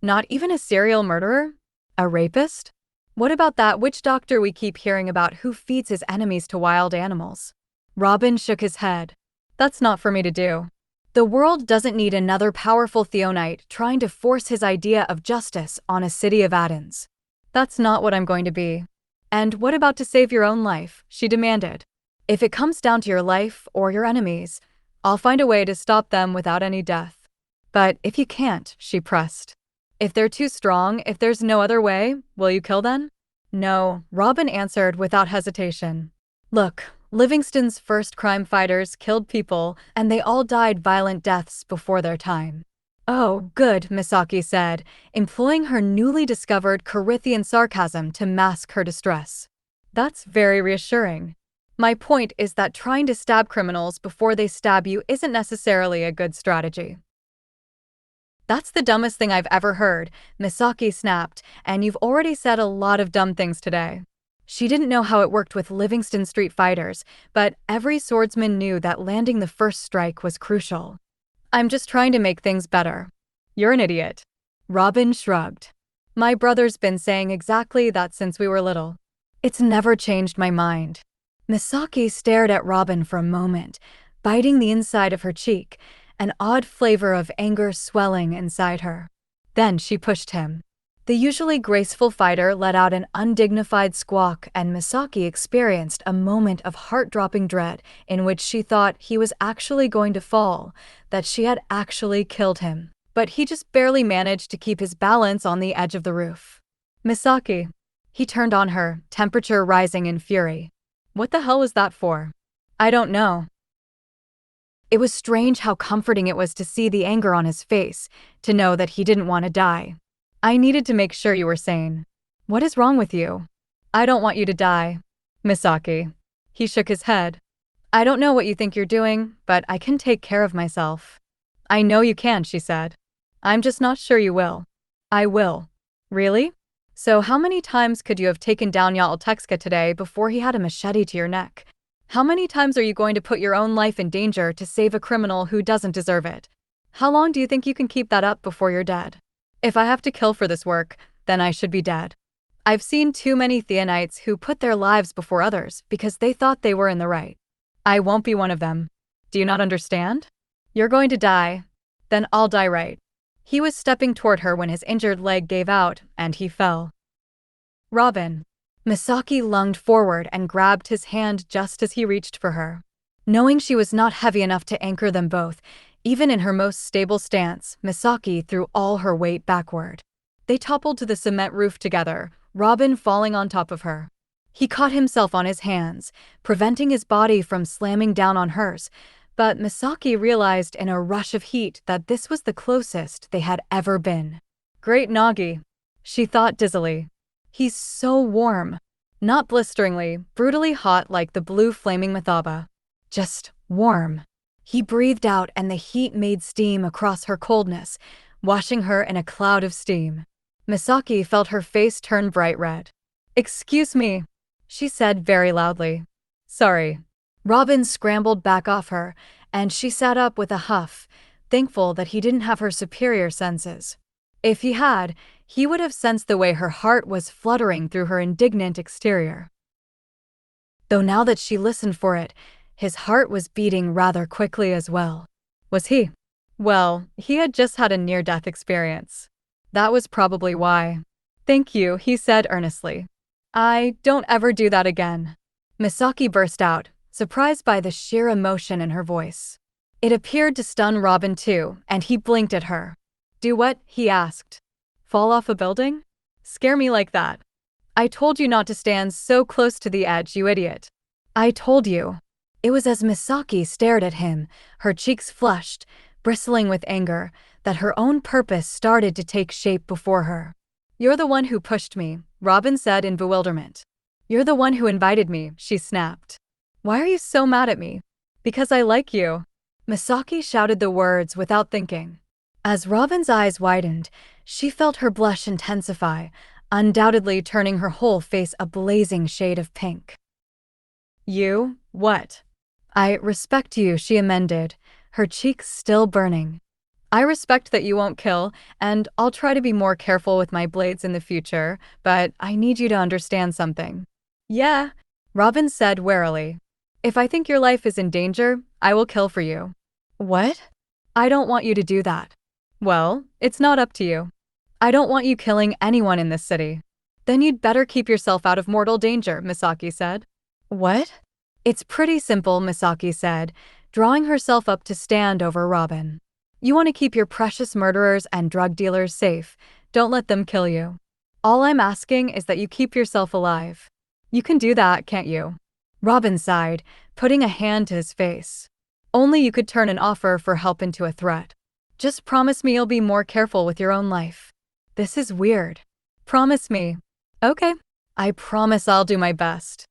Not even a serial murderer? A rapist? What about that witch doctor we keep hearing about who feeds his enemies to wild animals?" Robin shook his head. "That's not for me to do. The world doesn't need another powerful Theonite trying to force his idea of justice on a city of Addons. That's not what I'm going to be." "And what about to save your own life?" she demanded. "If it comes down to your life or your enemies, I'll find a way to stop them without any death." "But if you can't," she pressed. "If they're too strong, if there's no other way, will you kill them?" "No," Robin answered without hesitation. "Look, Livingston's first crime fighters killed people, and they all died violent deaths before their time." "Oh, good," Misaki said, employing her newly discovered Corinthian sarcasm to mask her distress. "That's very reassuring. My point is that trying to stab criminals before they stab you isn't necessarily a good strategy." "That's the dumbest thing I've ever heard," Misaki snapped, "and you've already said a lot of dumb things today." She didn't know how it worked with Livingston Street fighters, but every swordsman knew that landing the first strike was crucial. "I'm just trying to make things better." "You're an idiot." Robin shrugged. "My brother's been saying exactly that since we were little. It's never changed my mind." Misaki stared at Robin for a moment, biting the inside of her cheek, an odd flavor of anger swelling inside her. Then she pushed him. The usually graceful fighter let out an undignified squawk, and Misaki experienced a moment of heart-dropping dread in which she thought he was actually going to fall, that she had actually killed him. But he just barely managed to keep his balance on the edge of the roof. "Misaki." He turned on her, temperature rising in fury. "What the hell was that for?" "I don't know." It was strange how comforting it was to see the anger on his face, to know that he didn't want to die. "I needed to make sure you were sane." "What is wrong with you?" "I don't want you to die, Misaki." He shook his head. "I don't know what you think you're doing, but I can take care of myself." "I know you can," she said. "I'm just not sure you will." "I will." "Really? So how many times could you have taken down Yael Texka today before he had a machete to your neck? How many times are you going to put your own life in danger to save a criminal who doesn't deserve it? How long do you think you can keep that up before you're dead? If I have to kill for this work, then I should be dead. I've seen too many Theonites who put their lives before others because they thought they were in the right. I won't be one of them. Do you not understand? You're going to die. Then I'll die right." He was stepping toward her when his injured leg gave out, and he fell. "Robin." Misaki lunged forward and grabbed his hand just as he reached for her. Knowing she was not heavy enough to anchor them both, even in her most stable stance, Misaki threw all her weight backward. They toppled to the cement roof together, Robin falling on top of her. He caught himself on his hands, preventing his body from slamming down on hers, but Misaki realized in a rush of heat that this was the closest they had ever been. "Great Nagi," she thought dizzily. "He's so warm. Not blisteringly, brutally hot like the blue flaming Mathaba. Just warm." He breathed out and the heat made steam across her coldness, washing her in a cloud of steam. Misaki felt her face turn bright red. "Excuse me," she said very loudly. "Sorry." Robin scrambled back off her, and she sat up with a huff, thankful that he didn't have her superior senses. If he had, he would have sensed the way her heart was fluttering through her indignant exterior. Though now that she listened for it, his heart was beating rather quickly as well. Was he? Well, he had just had a near-death experience. That was probably why. "Thank you," he said earnestly. Don't ever do that again. Misaki burst out, surprised by the sheer emotion in her voice. It appeared to stun Robin too, and he blinked at her. Do what? He asked. Fall off a building? Scare me like that. I told you not to stand so close to the edge, you idiot. I told you. It was as Misaki stared at him, her cheeks flushed, bristling with anger, that her own purpose started to take shape before her. You're the one who pushed me, Robin said in bewilderment. You're the one who invited me, she snapped. Why are you so mad at me? Because I like you. Misaki shouted the words without thinking. As Robin's eyes widened, she felt her blush intensify, undoubtedly turning her whole face a blazing shade of pink. You? What? I respect you, she amended, her cheeks still burning. I respect that you won't kill, and I'll try to be more careful with my blades in the future, but I need you to understand something. Yeah, Robin said warily. If I think your life is in danger, I will kill for you. What? I don't want you to do that. Well, it's not up to you. I don't want you killing anyone in this city. Then you'd better keep yourself out of mortal danger, Misaki said. What? It's pretty simple, Misaki said, drawing herself up to stand over Robin. You want to keep your precious murderers and drug dealers safe. Don't let them kill you. All I'm asking is that you keep yourself alive. You can do that, can't you? Robin sighed, putting a hand to his face. Only you could turn an offer for help into a threat. Just promise me you'll be more careful with your own life. This is weird. Promise me. Okay. I promise I'll do my best.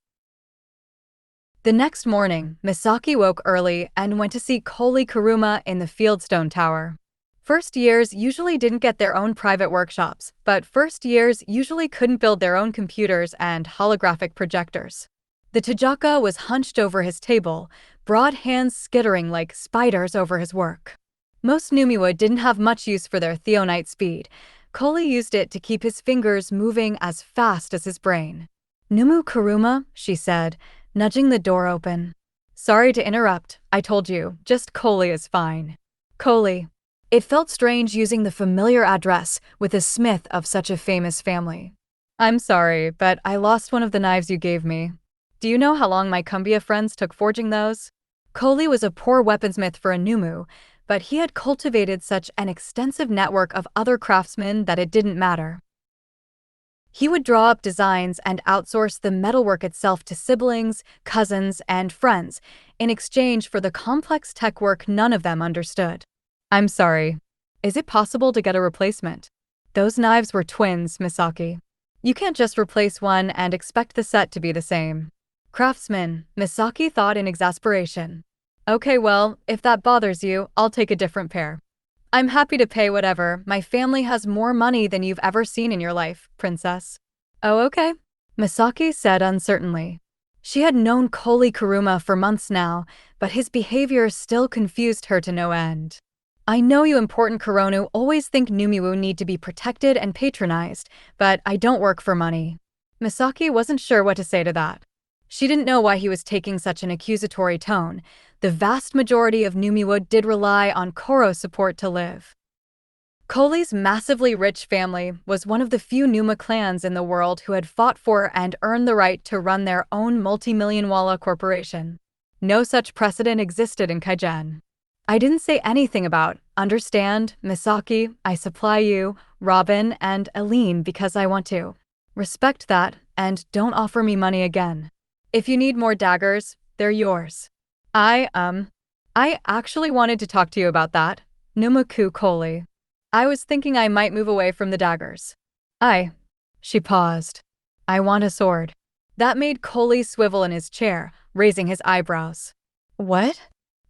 The next morning, Misaki woke early and went to see Koli Kuruma in the Fieldstone Tower. First years usually didn't get their own private workshops, but first years usually couldn't build their own computers and holographic projectors. The Tajaka was hunched over his table, broad hands skittering like spiders over his work. Most Numiwa didn't have much use for their Theonite speed. Koli used it to keep his fingers moving as fast as his brain. Numu Kuruma, she said, nudging the door open. Sorry to interrupt, I told you, just Koli is fine. Koli. It felt strange using the familiar address with a smith of such a famous family. I'm sorry, but I lost one of the knives you gave me. Do you know how long my Kumbia friends took forging those? Koli was a poor weaponsmith for a Numu, but he had cultivated such an extensive network of other craftsmen that it didn't matter. He would draw up designs and outsource the metalwork itself to siblings, cousins, and friends, in exchange for the complex tech work none of them understood. I'm sorry. Is it possible to get a replacement? Those knives were twins, Misaki. You can't just replace one and expect the set to be the same. Craftsman, Misaki thought in exasperation. Okay, well, if that bothers you, I'll take a different pair. I'm happy to pay whatever. My family has more money than you've ever seen in your life, princess. Oh, okay, Misaki said uncertainly. She had known Koli Kuruma for months now, but his behavior still confused her to no end. I know you important Kuronu always think Numiwu need to be protected and patronized, but I don't work for money. Misaki wasn't sure what to say to that. She didn't know why he was taking such an accusatory tone. The vast majority of Numiwood did rely on Koro support to live. Koli's massively rich family was one of the few Numa clans in the world who had fought for and earned the right to run their own multi-million walla corporation. No such precedent existed in Kaigen. I didn't say anything about, understand, Misaki, I supply you, Robin, and Aline because I want to. Respect that, and don't offer me money again. If you need more daggers, they're yours. I actually wanted to talk to you about that, Numaku Koli. I was thinking I might move away from the daggers. She paused. I want a sword. That made Koli swivel in his chair, raising his eyebrows. What?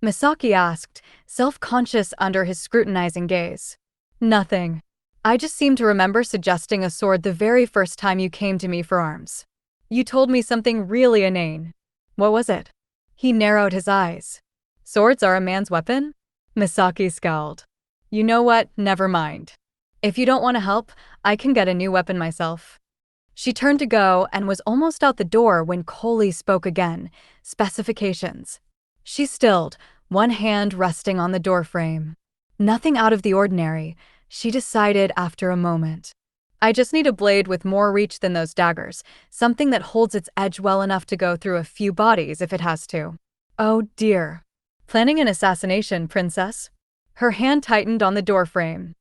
Misaki asked, self-conscious under his scrutinizing gaze. Nothing. I just seem to remember suggesting a sword the very first time you came to me for arms. You told me something really inane. What was it? He narrowed his eyes. Swords are a man's weapon? Misaki scowled. You know what? Never mind. If you don't want to help, I can get a new weapon myself. She turned to go and was almost out the door when Koli spoke again. Specifications. She stilled, one hand resting on the doorframe. Nothing out of the ordinary, she decided after a moment. I just need a blade with more reach than those daggers, something that holds its edge well enough to go through a few bodies if it has to. Oh dear. Planning an assassination, princess? Her hand tightened on the doorframe.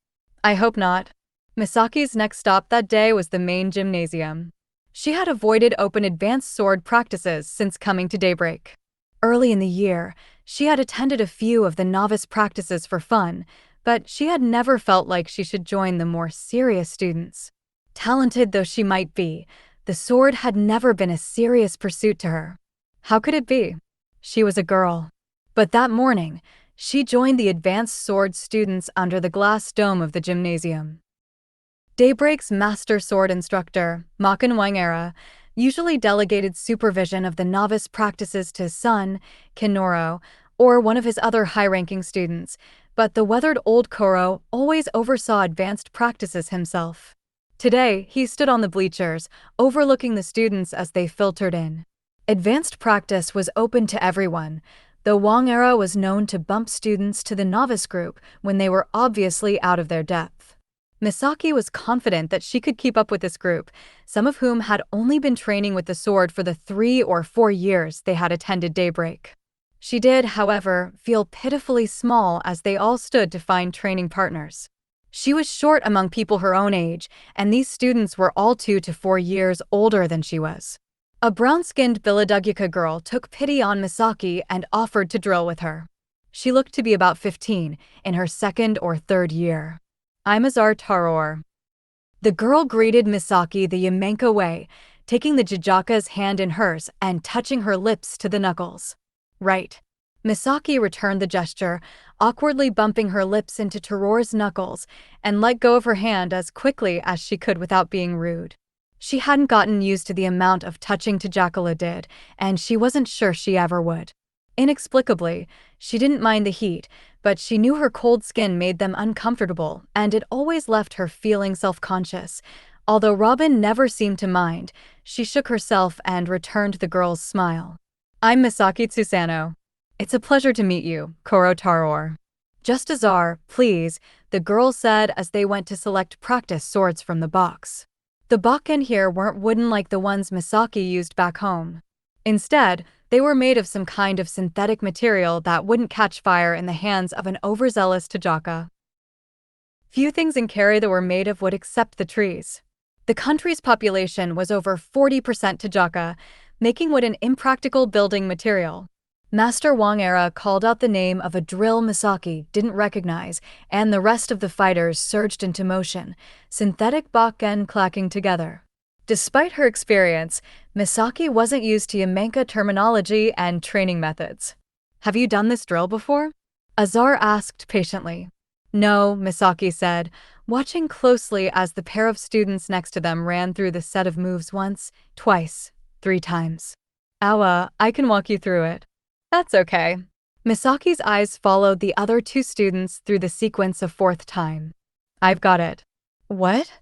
I hope not. Misaki's next stop that day was the main gymnasium. She had avoided open advanced sword practices since coming to Daybreak. Early in the year, she had attended a few of the novice practices for fun, but she had never felt like she should join the more serious students. Talented though she might be, the sword had never been a serious pursuit to her. How could it be? She was a girl. But that morning, she joined the advanced sword students under the glass dome of the gymnasium. Daybreak's master sword instructor, M.L.Wang, usually delegated supervision of the novice practices to his son, Kinoro, or one of his other high-ranking students, but the weathered old Koro always oversaw advanced practices himself. Today, he stood on the bleachers, overlooking the students as they filtered in. Advanced practice was open to everyone, though Wang was known to bump students to the novice group when they were obviously out of their depth. Misaki was confident that she could keep up with this group, some of whom had only been training with the sword for the 3 or 4 years they had attended Daybreak. She did, however, feel pitifully small as they all stood to find training partners. She was short among people her own age, and these students were all 2 to 4 years older than she was. A brown-skinned Biladugyuka girl took pity on Misaki and offered to drill with her. She looked to be about 15, in her 2nd or 3rd year. I'm Azar Taror. The girl greeted Misaki the Yamenka way, taking the Jijaka's hand in hers and touching her lips to the knuckles. Right. Misaki returned the gesture, awkwardly bumping her lips into Taror's knuckles, and let go of her hand as quickly as she could without being rude. She hadn't gotten used to the amount of touching Tajakala did, and she wasn't sure she ever would. Inexplicably, she didn't mind the heat, but she knew her cold skin made them uncomfortable, and it always left her feeling self-conscious. Although Robin never seemed to mind, she shook herself and returned the girl's smile. I'm Misaki Tsusano. It's a pleasure to meet you, Koro Taror. Just Azar, please, the girl said as they went to select practice swords from the box. The bakken here weren't wooden like the ones Misaki used back home. Instead, they were made of some kind of synthetic material that wouldn't catch fire in the hands of an overzealous Tajaka. Few things in Kari were made of wood except the trees. The country's population was over 40% Tajaka, making wood an impractical building material. Master Wang called out the name of a drill Misaki didn't recognize, and the rest of the fighters surged into motion, synthetic bakken clacking together. Despite her experience, Misaki wasn't used to Yamenka terminology and training methods. Have you done this drill before? Azar asked patiently. No, Misaki said, watching closely as the pair of students next to them ran through the set of moves once, twice, 3 times. Awa, I can walk you through it. That's okay. Misaki's eyes followed the other 2 students through the sequence a 4th time. I've got it. What?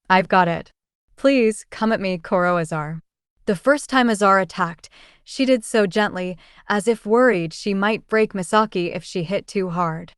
I've got it. Please, come at me, Koro Azar. The first time Azar attacked, she did so gently, as if worried she might break Misaki if she hit too hard.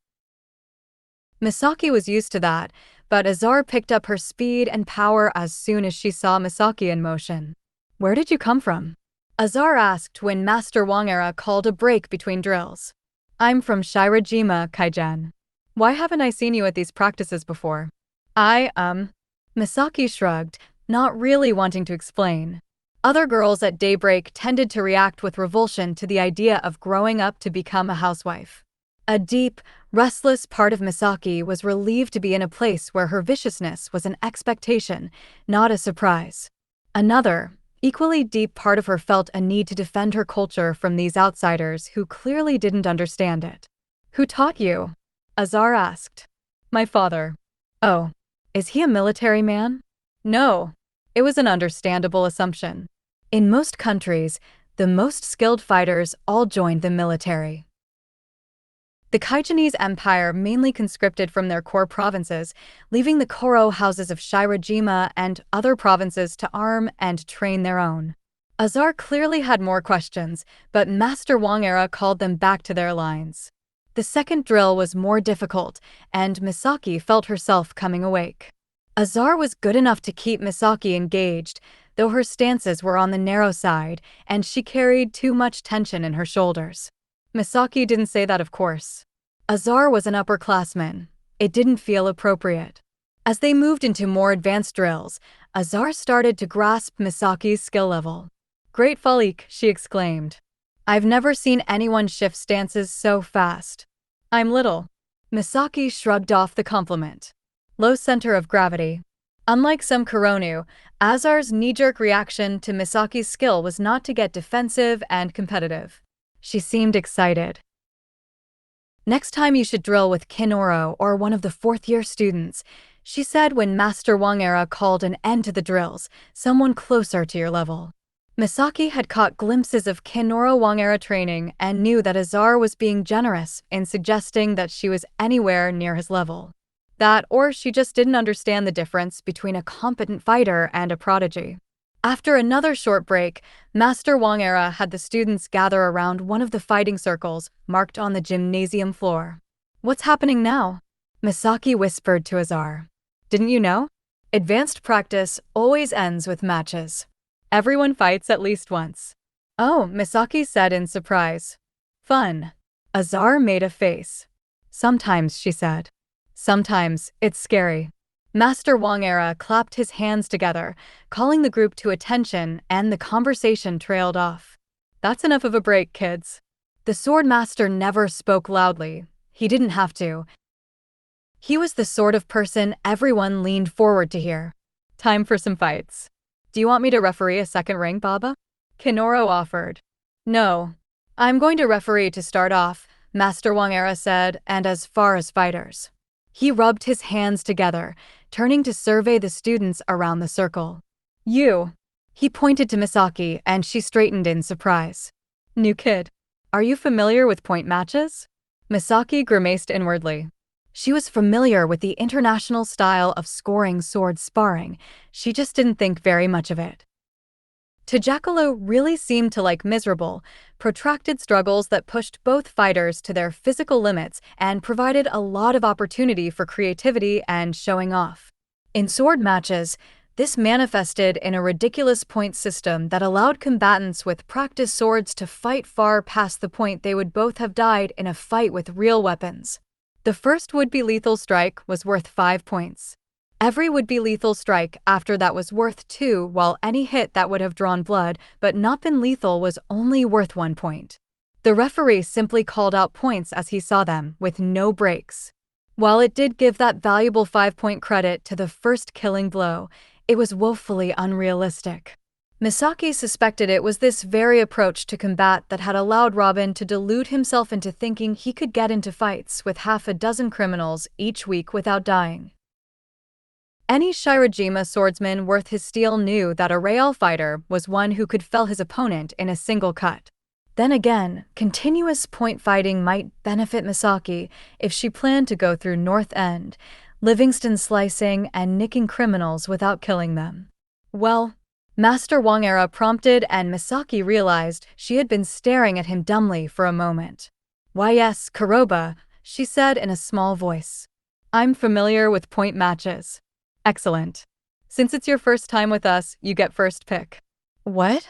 Misaki was used to that, but Azar picked up her speed and power as soon as she saw Misaki in motion. Where did you come from? Azar asked when Master Wang called a break between drills. I'm from Shirajima, Kaigen. Why haven't I seen you at these practices before? Misaki shrugged, not really wanting to explain. Other girls at Daybreak tended to react with revulsion to the idea of growing up to become a housewife. A deep, restless part of Misaki was relieved to be in a place where her viciousness was an expectation, not a surprise. Another, equally deep part of her felt a need to defend her culture from these outsiders who clearly didn't understand it. Who taught you? Azar asked. My father. Oh, is he a military man? No. It was an understandable assumption. In most countries, the most skilled fighters all joined the military. The Kaigenese Empire mainly conscripted from their core provinces, leaving the Koro houses of Shirajima and other provinces to arm and train their own. Azar clearly had more questions, but Master Wang called them back to their lines. The second drill was more difficult, and Misaki felt herself coming awake. Azar was good enough to keep Misaki engaged, though her stances were on the narrow side, and she carried too much tension in her shoulders. Misaki didn't say that, of course. Azar was an upperclassman. It didn't feel appropriate. As they moved into more advanced drills, Azar started to grasp Misaki's skill level. "Great Falik," she exclaimed. "I've never seen anyone shift stances so fast." "I'm little." Misaki shrugged off the compliment. Low center of gravity. Unlike some Kuronu, Azar's knee-jerk reaction to Misaki's skill was not to get defensive and competitive. She seemed excited. "Next time you should drill with Kinoro or one of the fourth-year students," she said when Master Wang called an end to the drills, "someone closer to your level." Misaki had caught glimpses of Kinoro Wang training and knew that Azar was being generous in suggesting that she was anywhere near his level. That, or she just didn't understand the difference between a competent fighter and a prodigy. After another short break, Master Wang had the students gather around one of the fighting circles marked on the gymnasium floor. "What's happening now?" Misaki whispered to Azar. "Didn't you know? Advanced practice always ends with matches. Everyone fights at least once." "Oh," Misaki said in surprise. "Fun." Azar made a face. "Sometimes," she said. "Sometimes, it's scary." Master Wang clapped his hands together, calling the group to attention, and the conversation trailed off. "That's enough of a break, kids." The sword master never spoke loudly. He didn't have to. He was the sort of person everyone leaned forward to hear. "Time for some fights. Do you want me to referee a second ring, Baba?" Kinoro offered. "No. I'm going to referee to start off," Master Wang said, "and as far as fighters." He rubbed his hands together, turning to survey the students around the circle. "You." He pointed to Misaki, and she straightened in surprise. "New kid. Are you familiar with point matches?" Misaki grimaced inwardly. She was familiar with the international style of scoring sword sparring. She just didn't think very much of it. To Jackalo really seemed to like miserable, protracted struggles that pushed both fighters to their physical limits and provided a lot of opportunity for creativity and showing off. In sword matches, this manifested in a ridiculous point system that allowed combatants with practice swords to fight far past the point they would both have died in a fight with real weapons. The first would-be lethal strike was worth 5 points. Every would-be lethal strike after that was worth 2, while any hit that would have drawn blood but not been lethal was only worth 1 point. The referee simply called out points as he saw them, with no breaks. While it did give that valuable 5-point credit to the first killing blow, it was woefully unrealistic. Misaki suspected it was this very approach to combat that had allowed Robin to delude himself into thinking he could get into fights with half a dozen criminals each week without dying. Any Shirajima swordsman worth his steel knew that a Real fighter was one who could fell his opponent in a single cut. Then again, continuous point fighting might benefit Misaki if she planned to go through North End, Livingston slicing and nicking criminals without killing them. Well, Master Wang prompted, and Misaki realized she had been staring at him dumbly for a moment. "Why yes, Kuroba," she said in a small voice. "I'm familiar with point matches." "Excellent. Since it's your first time with us, you get first pick." "What?"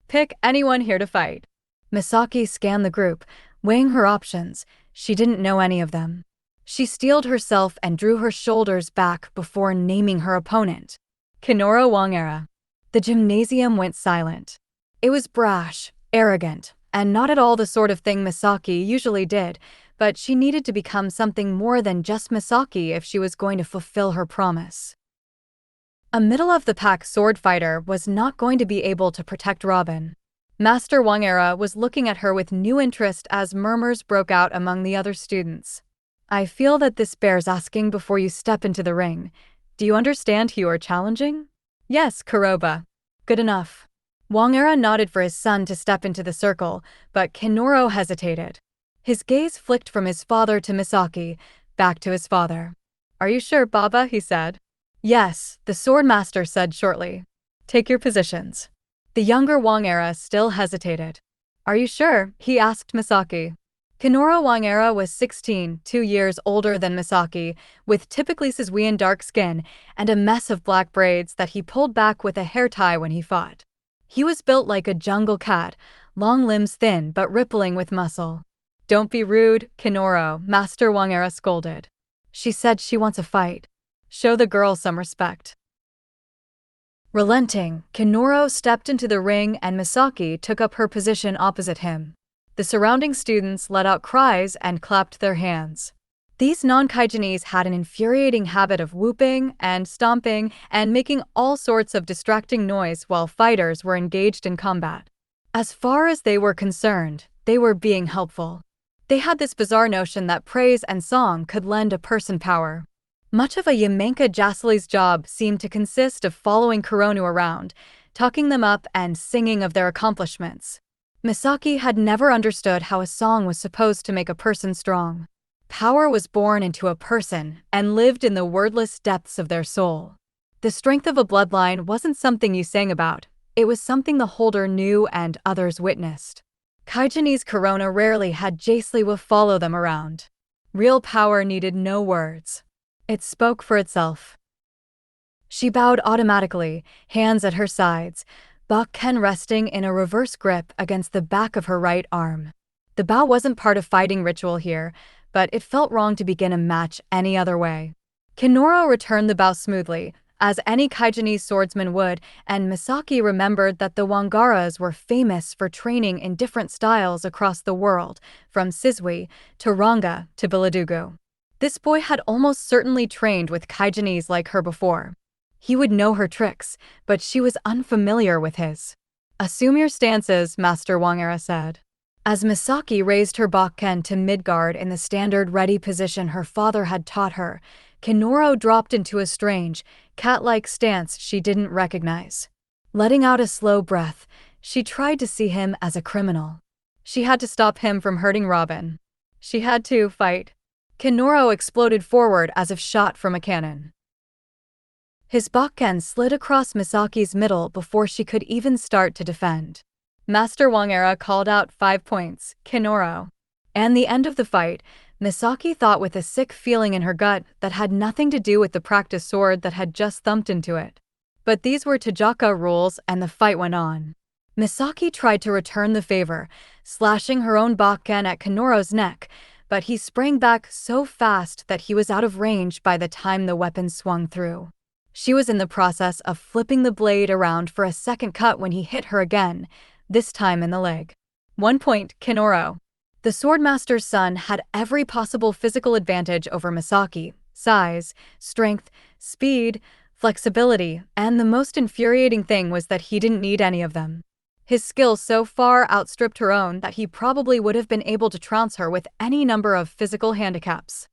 "Pick anyone here to fight." Misaki scanned the group, weighing her options. She didn't know any of them. She steeled herself and drew her shoulders back before naming her opponent. Kinoro Wang. The gymnasium went silent. It was brash, arrogant, and not at all the sort of thing Misaki usually did, but she needed to become something more than just Misaki if she was going to fulfill her promise. A middle-of-the-pack sword fighter was not going to be able to protect Robin. Master Wang was looking at her with new interest as murmurs broke out among the other students. "I feel that this bears asking before you step into the ring. Do you understand who you are challenging?" "Yes, Kuroba." "Good enough." Wang nodded for his son to step into the circle, but Kinoro hesitated. His gaze flicked from his father to Misaki, back to his father. "Are you sure, Baba?" he said. "Yes," the sword master said shortly. "Take your positions." The younger Wang still hesitated. "Are you sure?" he asked Misaki. Wang was 16, 2 years older than Misaki, with typically Suzui dark skin and a mess of black braids that he pulled back with a hair tie when he fought. He was built like a jungle cat, long limbs thin but rippling with muscle. "Don't be rude, Kinoro," Master Wang scolded. "She said she wants a fight. Show the girl some respect." Relenting, Kinoro stepped into the ring and Misaki took up her position opposite him. The surrounding students let out cries and clapped their hands. These non-Kaigenese had an infuriating habit of whooping and stomping and making all sorts of distracting noise while fighters were engaged in combat. As far as they were concerned, they were being helpful. They had this bizarre notion that praise and song could lend a person power. Much of a Yamenka Jasli's job seemed to consist of following Kuronu around, talking them up and singing of their accomplishments. Misaki had never understood how a song was supposed to make a person strong. Power was born into a person and lived in the wordless depths of their soul. The strength of a bloodline wasn't something you sang about, it was something the holder knew and others witnessed. Kaigenese Corona rarely had Jasliwa follow them around. Real power needed no words. It spoke for itself. She bowed automatically, hands at her sides, Bakken resting in a reverse grip against the back of her right arm. The bow wasn't part of fighting ritual here, but it felt wrong to begin a match any other way. Kinoro returned the bow smoothly, as any Kaigenese swordsman would, and Misaki remembered that the Wangaras were famous for training in different styles across the world, from Suzui to Ranga to Biladugu. This boy had almost certainly trained with Kaigenese like her before. He would know her tricks, but she was unfamiliar with his. "Assume your stances," Master Wang said. As Misaki raised her Bakken to midguard in the standard ready position her father had taught her, Kinoro dropped into a strange, cat-like stance she didn't recognize. Letting out a slow breath, she tried to see him as a criminal. She had to stop him from hurting Robin. She had to fight. Kinoro exploded forward as if shot from a cannon. His Bakken slid across Misaki's middle before she could even start to defend. Master Wang called out 5 points, Kinoro. And the end of the fight, Misaki thought with a sick feeling in her gut that had nothing to do with the practice sword that had just thumped into it. But these were Tajaka rules and the fight went on. Misaki tried to return the favor, slashing her own Bakken at Kinoro's neck, but he sprang back so fast that he was out of range by the time the weapon swung through. She was in the process of flipping the blade around for a second cut when he hit her again, this time in the leg. 1 point, Kinoro. The Swordmaster's son had every possible physical advantage over Misaki: size, strength, speed, flexibility, and the most infuriating thing was that he didn't need any of them. His skill so far outstripped her own that he probably would have been able to trounce her with any number of physical handicaps.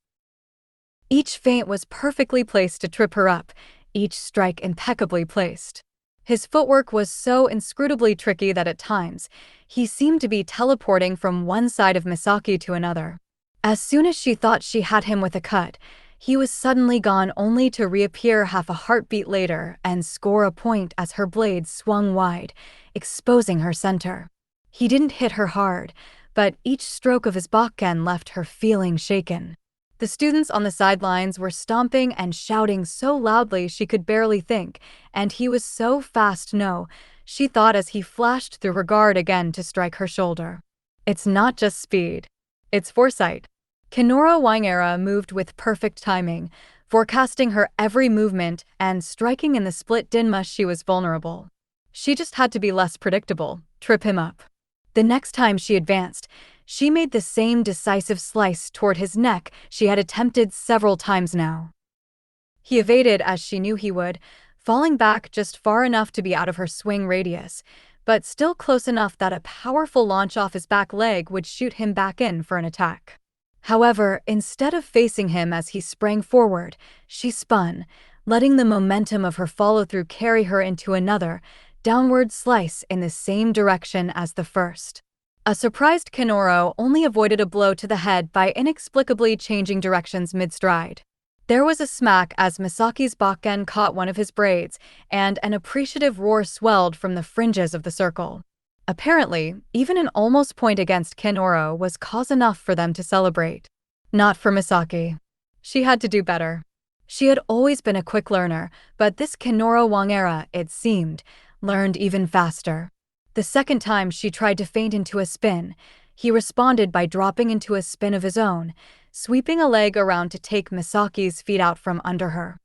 Each feint was perfectly placed to trip her up, each strike impeccably placed. His footwork was so inscrutably tricky that at times, he seemed to be teleporting from one side of Misaki to another. As soon as she thought she had him with a cut, he was suddenly gone only to reappear half a heartbeat later and score a point as her blade swung wide, exposing her center. He didn't hit her hard, but each stroke of his Bakken left her feeling shaken. The students on the sidelines were stomping and shouting so loudly she could barely think, and he was so fast she thought as he flashed through her guard again to strike her shoulder. It's not just speed. It's foresight. Kinoro Wang moved with perfect timing, forecasting her every movement and striking in the split dinma she was vulnerable. She just had to be less predictable, trip him up. The next time she advanced, she made the same decisive slice toward his neck she had attempted several times now. He evaded as she knew he would, falling back just far enough to be out of her swing radius, but still close enough that a powerful launch off his back leg would shoot him back in for an attack. However, instead of facing him as he sprang forward, she spun, letting the momentum of her follow-through carry her into another, downward slice in the same direction as the first. A surprised Kinoro only avoided a blow to the head by inexplicably changing directions mid-stride. There was a smack as Misaki's Bakken caught one of his braids, and an appreciative roar swelled from the fringes of the circle. Apparently, even an almost point against Kenoro was cause enough for them to celebrate. Not for Misaki. She had to do better. She had always been a quick learner, but this Kenoro-Wang era, it seemed, learned even faster. The second time she tried to feint into a spin, he responded by dropping into a spin of his own, sweeping a leg around to take Misaki's feet out from under her.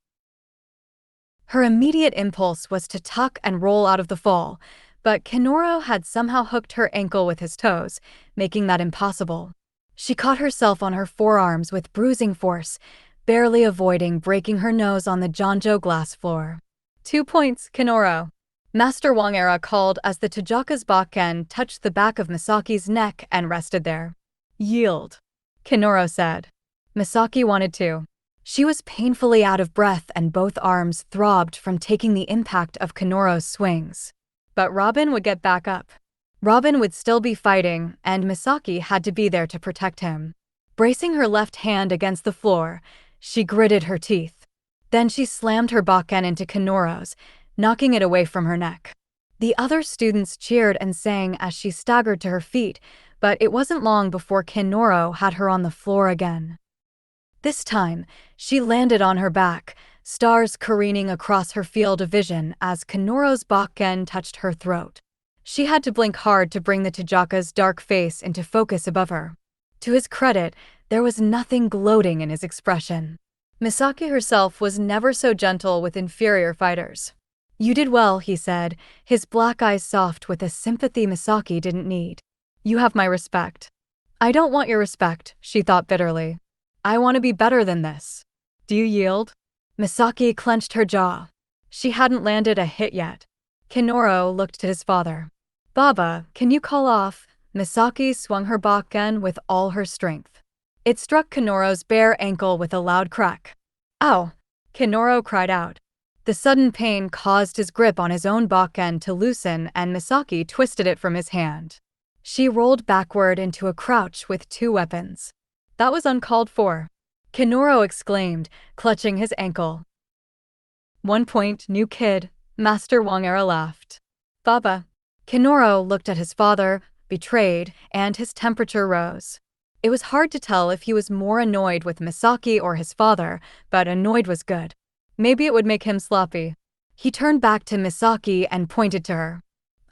Her immediate impulse was to tuck and roll out of the fall, but Kenoro had somehow hooked her ankle with his toes, making that impossible. She caught herself on her forearms with bruising force, barely avoiding breaking her nose on the Janjo glass floor. 2 points, Kenoro. Master Wang era called as the Tajaka's bakken touched the back of Misaki's neck and rested there. Yield, Kenoro said. Misaki wanted to. She was painfully out of breath and both arms throbbed from taking the impact of Kenoro's swings. But Robin would get back up. Robin would still be fighting, and Misaki had to be there to protect him. Bracing her left hand against the floor, she gritted her teeth. Then she slammed her bakken into Kenoro's, knocking it away from her neck. The other students cheered and sang as she staggered to her feet, but it wasn't long before Kenoro had her on the floor again. This time, she landed on her back, stars careening across her field of vision as Kenoro's bakken touched her throat. She had to blink hard to bring the Tajaka's dark face into focus above her. To his credit, there was nothing gloating in his expression. Misaki herself was never so gentle with inferior fighters. You did well, he said, his black eyes soft with a sympathy Misaki didn't need. You have my respect. I don't want your respect, she thought bitterly. I want to be better than this. Do you yield? Misaki clenched her jaw. She hadn't landed a hit yet. Kenoro looked to his father. Baba, can you call off? Misaki swung her bakken with all her strength. It struck Kenoro's bare ankle with a loud crack. Ow! Kenoro cried out. The sudden pain caused his grip on his own bakken to loosen and Misaki twisted it from his hand. She rolled backward into a crouch with 2 weapons. That was uncalled for. Kenoro exclaimed, clutching his ankle. 1 point, new kid, Master Wang era laughed. Baba. Kenoro looked at his father, betrayed, and his temperature rose. It was hard to tell if he was more annoyed with Misaki or his father, but annoyed was good. Maybe it would make him sloppy. He turned back to Misaki and pointed to her.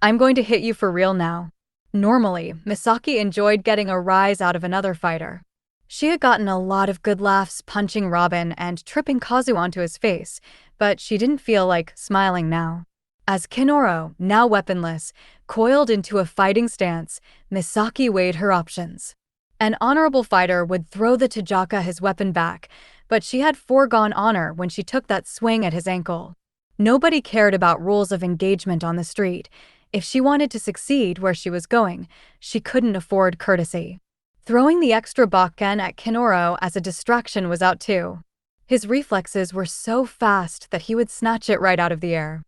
I'm going to hit you for real now. Normally, Misaki enjoyed getting a rise out of another fighter. She had gotten a lot of good laughs punching Robin and tripping Kazu onto his face, but she didn't feel like smiling now. As Kenoro, now weaponless, coiled into a fighting stance, Misaki weighed her options. An honorable fighter would throw the Tajaka his weapon back, but she had foregone honor when she took that swing at his ankle. Nobody cared about rules of engagement on the street. If she wanted to succeed where she was going, she couldn't afford courtesy. Throwing the extra bakken at Kenoro as a distraction was out too. His reflexes were so fast that he would snatch it right out of the air.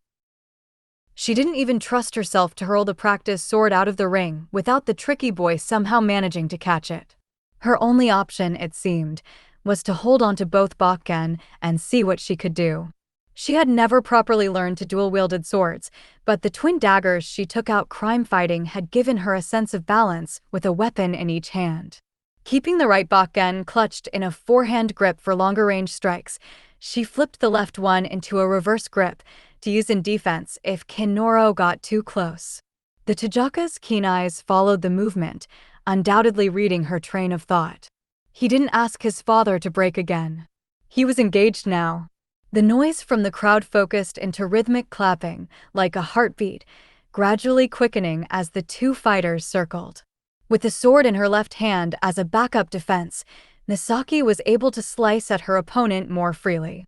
She didn't even trust herself to hurl the practice sword out of the ring without the tricky boy somehow managing to catch it. Her only option, it seemed, was to hold onto both bakken and see what she could do. She had never properly learned to dual-wielded swords, but the twin daggers she took out crime fighting had given her a sense of balance with a weapon in each hand. Keeping the right bakken clutched in a forehand grip for longer-range strikes, she flipped the left one into a reverse grip to use in defense if Kenoro got too close. The Tajaka's keen eyes followed the movement, undoubtedly reading her train of thought. He didn't ask his father to break again. He was engaged now. The noise from the crowd focused into rhythmic clapping, like a heartbeat, gradually quickening as the 2 fighters circled. With the sword in her left hand as a backup defense, Misaki was able to slice at her opponent more freely.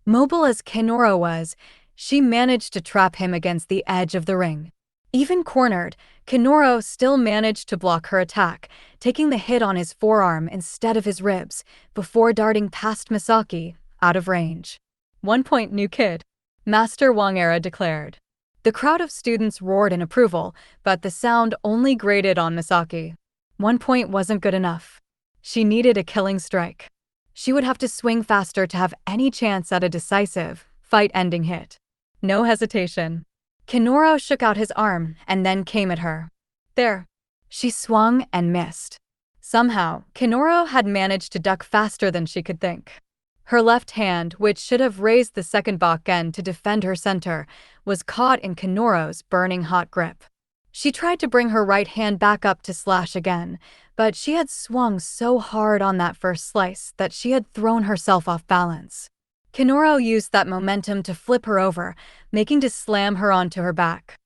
Mobile as Kenoro was, she managed to trap him against the edge of the ring. Even cornered, Kenoro still managed to block her attack, taking the hit on his forearm instead of his ribs, before darting past Misaki, out of range. 1 point, new kid, Master Wang era declared. The crowd of students roared in approval, but the sound only grated on Misaki. 1 point wasn't good enough. She needed a killing strike. She would have to swing faster to have any chance at a decisive, fight-ending hit. No hesitation. Kenoro shook out his arm and then came at her. There. She swung and missed. Somehow, Kenoro had managed to duck faster than she could think. Her left hand, which should have raised the second bakken to defend her center, was caught in Kenoro's burning hot grip. She tried to bring her right hand back up to slash again, but she had swung so hard on that first slice that she had thrown herself off balance. Kenoro used that momentum to flip her over, making to slam her onto her back.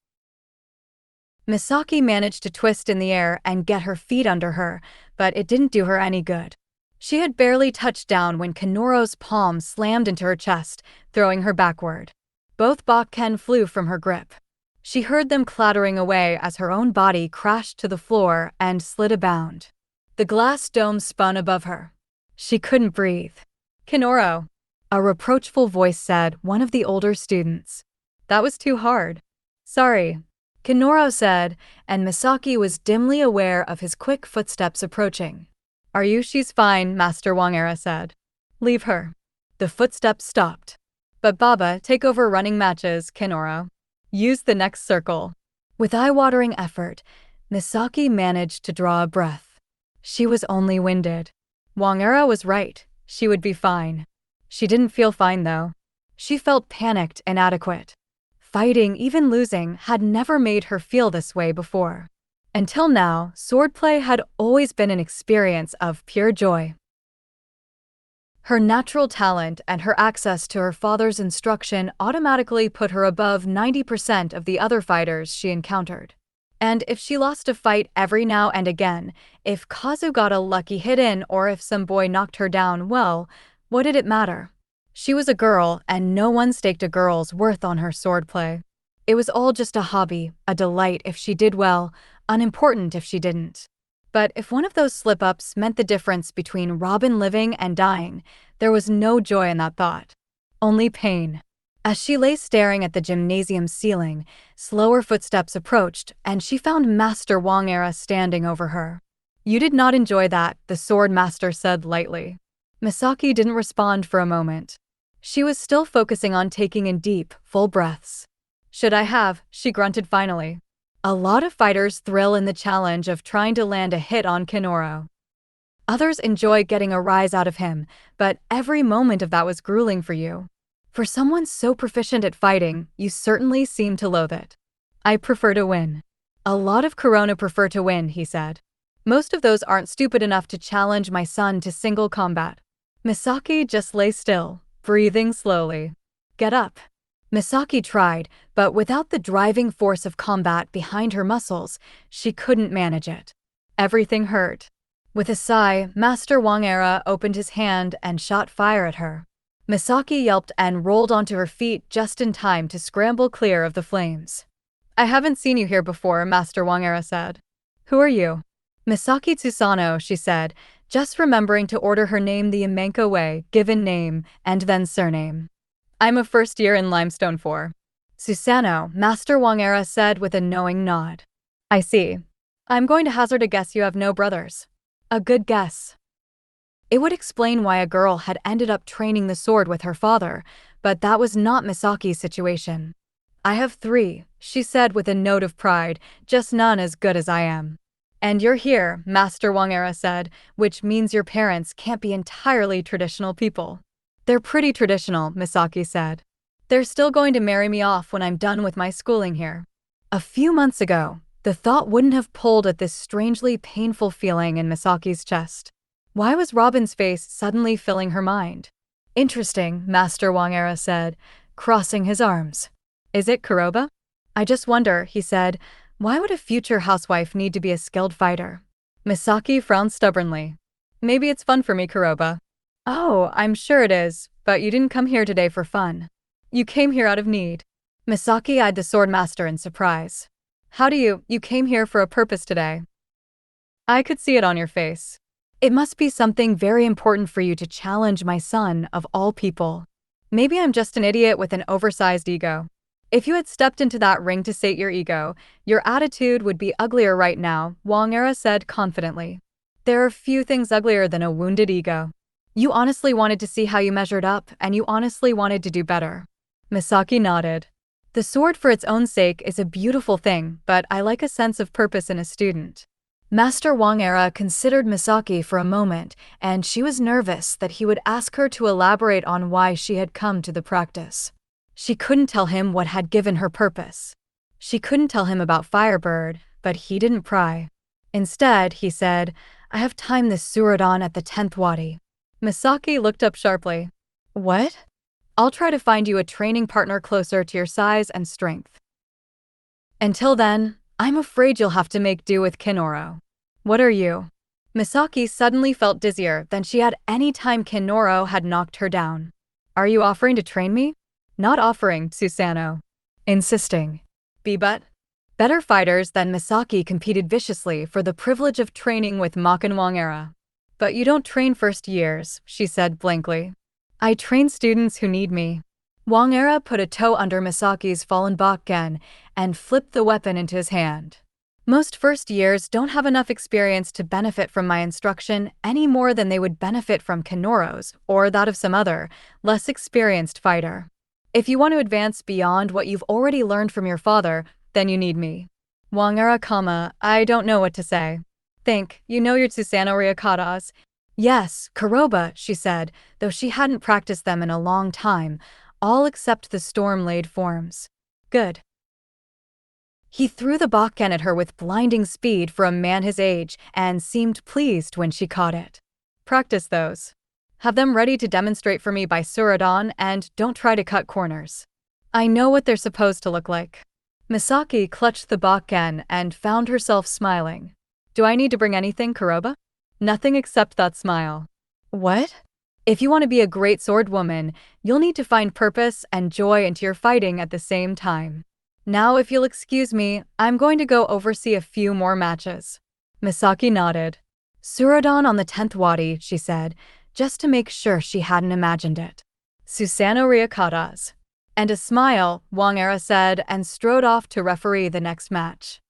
Misaki managed to twist in the air and get her feet under her, but it didn't do her any good. She had barely touched down when Kenoro's palm slammed into her chest, throwing her backward. Both bakken flew from her grip. She heard them clattering away as her own body crashed to the floor and slid a bound. The glass dome spun above her. She couldn't breathe. Kenoro, a reproachful voice said, one of the older students. That was too hard. Sorry, Kenoro said, and Misaki was dimly aware of his quick footsteps approaching. Are you? She's fine, Master Wang said. Leave her. The footsteps stopped. But Baba, take over running matches, Kenoro. Use the next circle. With eye-watering effort, Misaki managed to draw a breath. She was only winded. Wang was right. She would be fine. She didn't feel fine, though. She felt panicked and inadequate. Fighting, even losing, had never made her feel this way before. Until now, swordplay had always been an experience of pure joy. Her natural talent and her access to her father's instruction automatically put her above 90% of the other fighters she encountered. And if she lost a fight every now and again, if Kazu got a lucky hit in or if some boy knocked her down, well, what did it matter? She was a girl, and no one staked a girl's worth on her swordplay. It was all just a hobby, a delight if she did well, unimportant if she didn't. But if one of those slip-ups meant the difference between Robin living and dying, there was no joy in that thought. Only pain. As she lay staring at the gymnasium ceiling, slower footsteps approached, and she found Master Wang standing over her. You did not enjoy that, the sword master said lightly. Misaki didn't respond for a moment. She was still focusing on taking in deep, full breaths. Should I have? She grunted finally. A lot of fighters thrill in the challenge of trying to land a hit on Kenoro. Others enjoy getting a rise out of him, but every moment of that was grueling for you. For someone so proficient at fighting, you certainly seem to loathe it. I prefer to win. A lot of Corona prefer to win, he said. Most of those aren't stupid enough to challenge my son to single combat. Misaki just lay still, breathing slowly. Get up. Misaki tried, but without the driving force of combat behind her muscles, she couldn't manage it. Everything hurt. With a sigh, Master Wang opened his hand and shot fire at her. Misaki yelped and rolled onto her feet just in time to scramble clear of the flames. I haven't seen you here before, Master Wang said. Who are you? Misaki Tsusano, she said, just remembering to order her name the Imenko way, given name, and then surname. I'm a first year in Limestone 4. Susano, Master Wang said with a knowing nod. I see. I'm going to hazard a guess you have no brothers. A good guess. It would explain why a girl had ended up training the sword with her father, but that was not Misaki's situation. I have 3, she said with a note of pride, just none as good as I am. And you're here, Master Wang said, which means your parents can't be entirely traditional people. They're pretty traditional, Misaki said. They're still going to marry me off when I'm done with my schooling here. A few months ago, the thought wouldn't have pulled at this strangely painful feeling in Misaki's chest. Why was Robin's face suddenly filling her mind? Interesting, Master Wang said, crossing his arms. Is it Kuroba? I just wonder, he said, why would a future housewife need to be a skilled fighter? Misaki frowned stubbornly. Maybe it's fun for me, Kuroba. Oh, I'm sure it is, but you didn't come here today for fun. You came here out of need. Misaki eyed the swordmaster in surprise. How do you came here for a purpose today? I could see it on your face. It must be something very important for you to challenge my son, of all people. Maybe I'm just an idiot with an oversized ego. If you had stepped into that ring to sate your ego, your attitude would be uglier right now, Wang said confidently. There are few things uglier than a wounded ego. You honestly wanted to see how you measured up, and you honestly wanted to do better. Misaki nodded. The sword for its own sake is a beautiful thing, but I like a sense of purpose in a student. Master Wang Era considered Misaki for a moment, and she was nervous that he would ask her to elaborate on why she had come to the practice. She couldn't tell him what had given her purpose. She couldn't tell him about Firebird, but he didn't pry. Instead, he said, "I have timed this Surodon at the 10th wadi." Misaki looked up sharply. "What?" "I'll try to find you a training partner closer to your size and strength. Until then, I'm afraid you'll have to make do with Kinoro." "What are you?" Misaki suddenly felt dizzier than she had any time Kinoro had knocked her down. "Are you offering to train me?" "Not offering," Susanoo. "Insisting." "But better fighters than Misaki competed viciously for the privilege of training with Makan Wang Era. "But you don't train first years," she said blankly. "I train students who need me." Wang Era put a toe under Misaki's fallen Bakken and flipped the weapon into his hand. "Most first years don't have enough experience to benefit from my instruction any more than they would benefit from Kinoro's or that of some other, less experienced fighter. If you want to advance beyond what you've already learned from your father, then you need me." Wang Era, I don't know what to say. "Think, you know your Susanoo Ryukatas?" "Yes, Kuroba," she said, though she hadn't practiced them in a long time, all except the storm-laid forms. "Good." He threw the Bakken at her with blinding speed for a man his age and seemed pleased when she caught it. "Practice those. Have them ready to demonstrate for me by Surodon, and don't try to cut corners. I know what they're supposed to look like." Misaki clutched the Bakken and found herself smiling. "Do I need to bring anything, Kuroba?" "Nothing except that smile." "What?" "If you want to be a great sword woman, you'll need to find purpose and joy into your fighting at the same time. Now, if you'll excuse me, I'm going to go oversee a few more matches." Misaki nodded. "Surodon on the 10th wadi," she said, just to make sure she hadn't imagined it. "Susanoo Ryukatas." And a smile, Wang Era said, and strode off to referee the next match.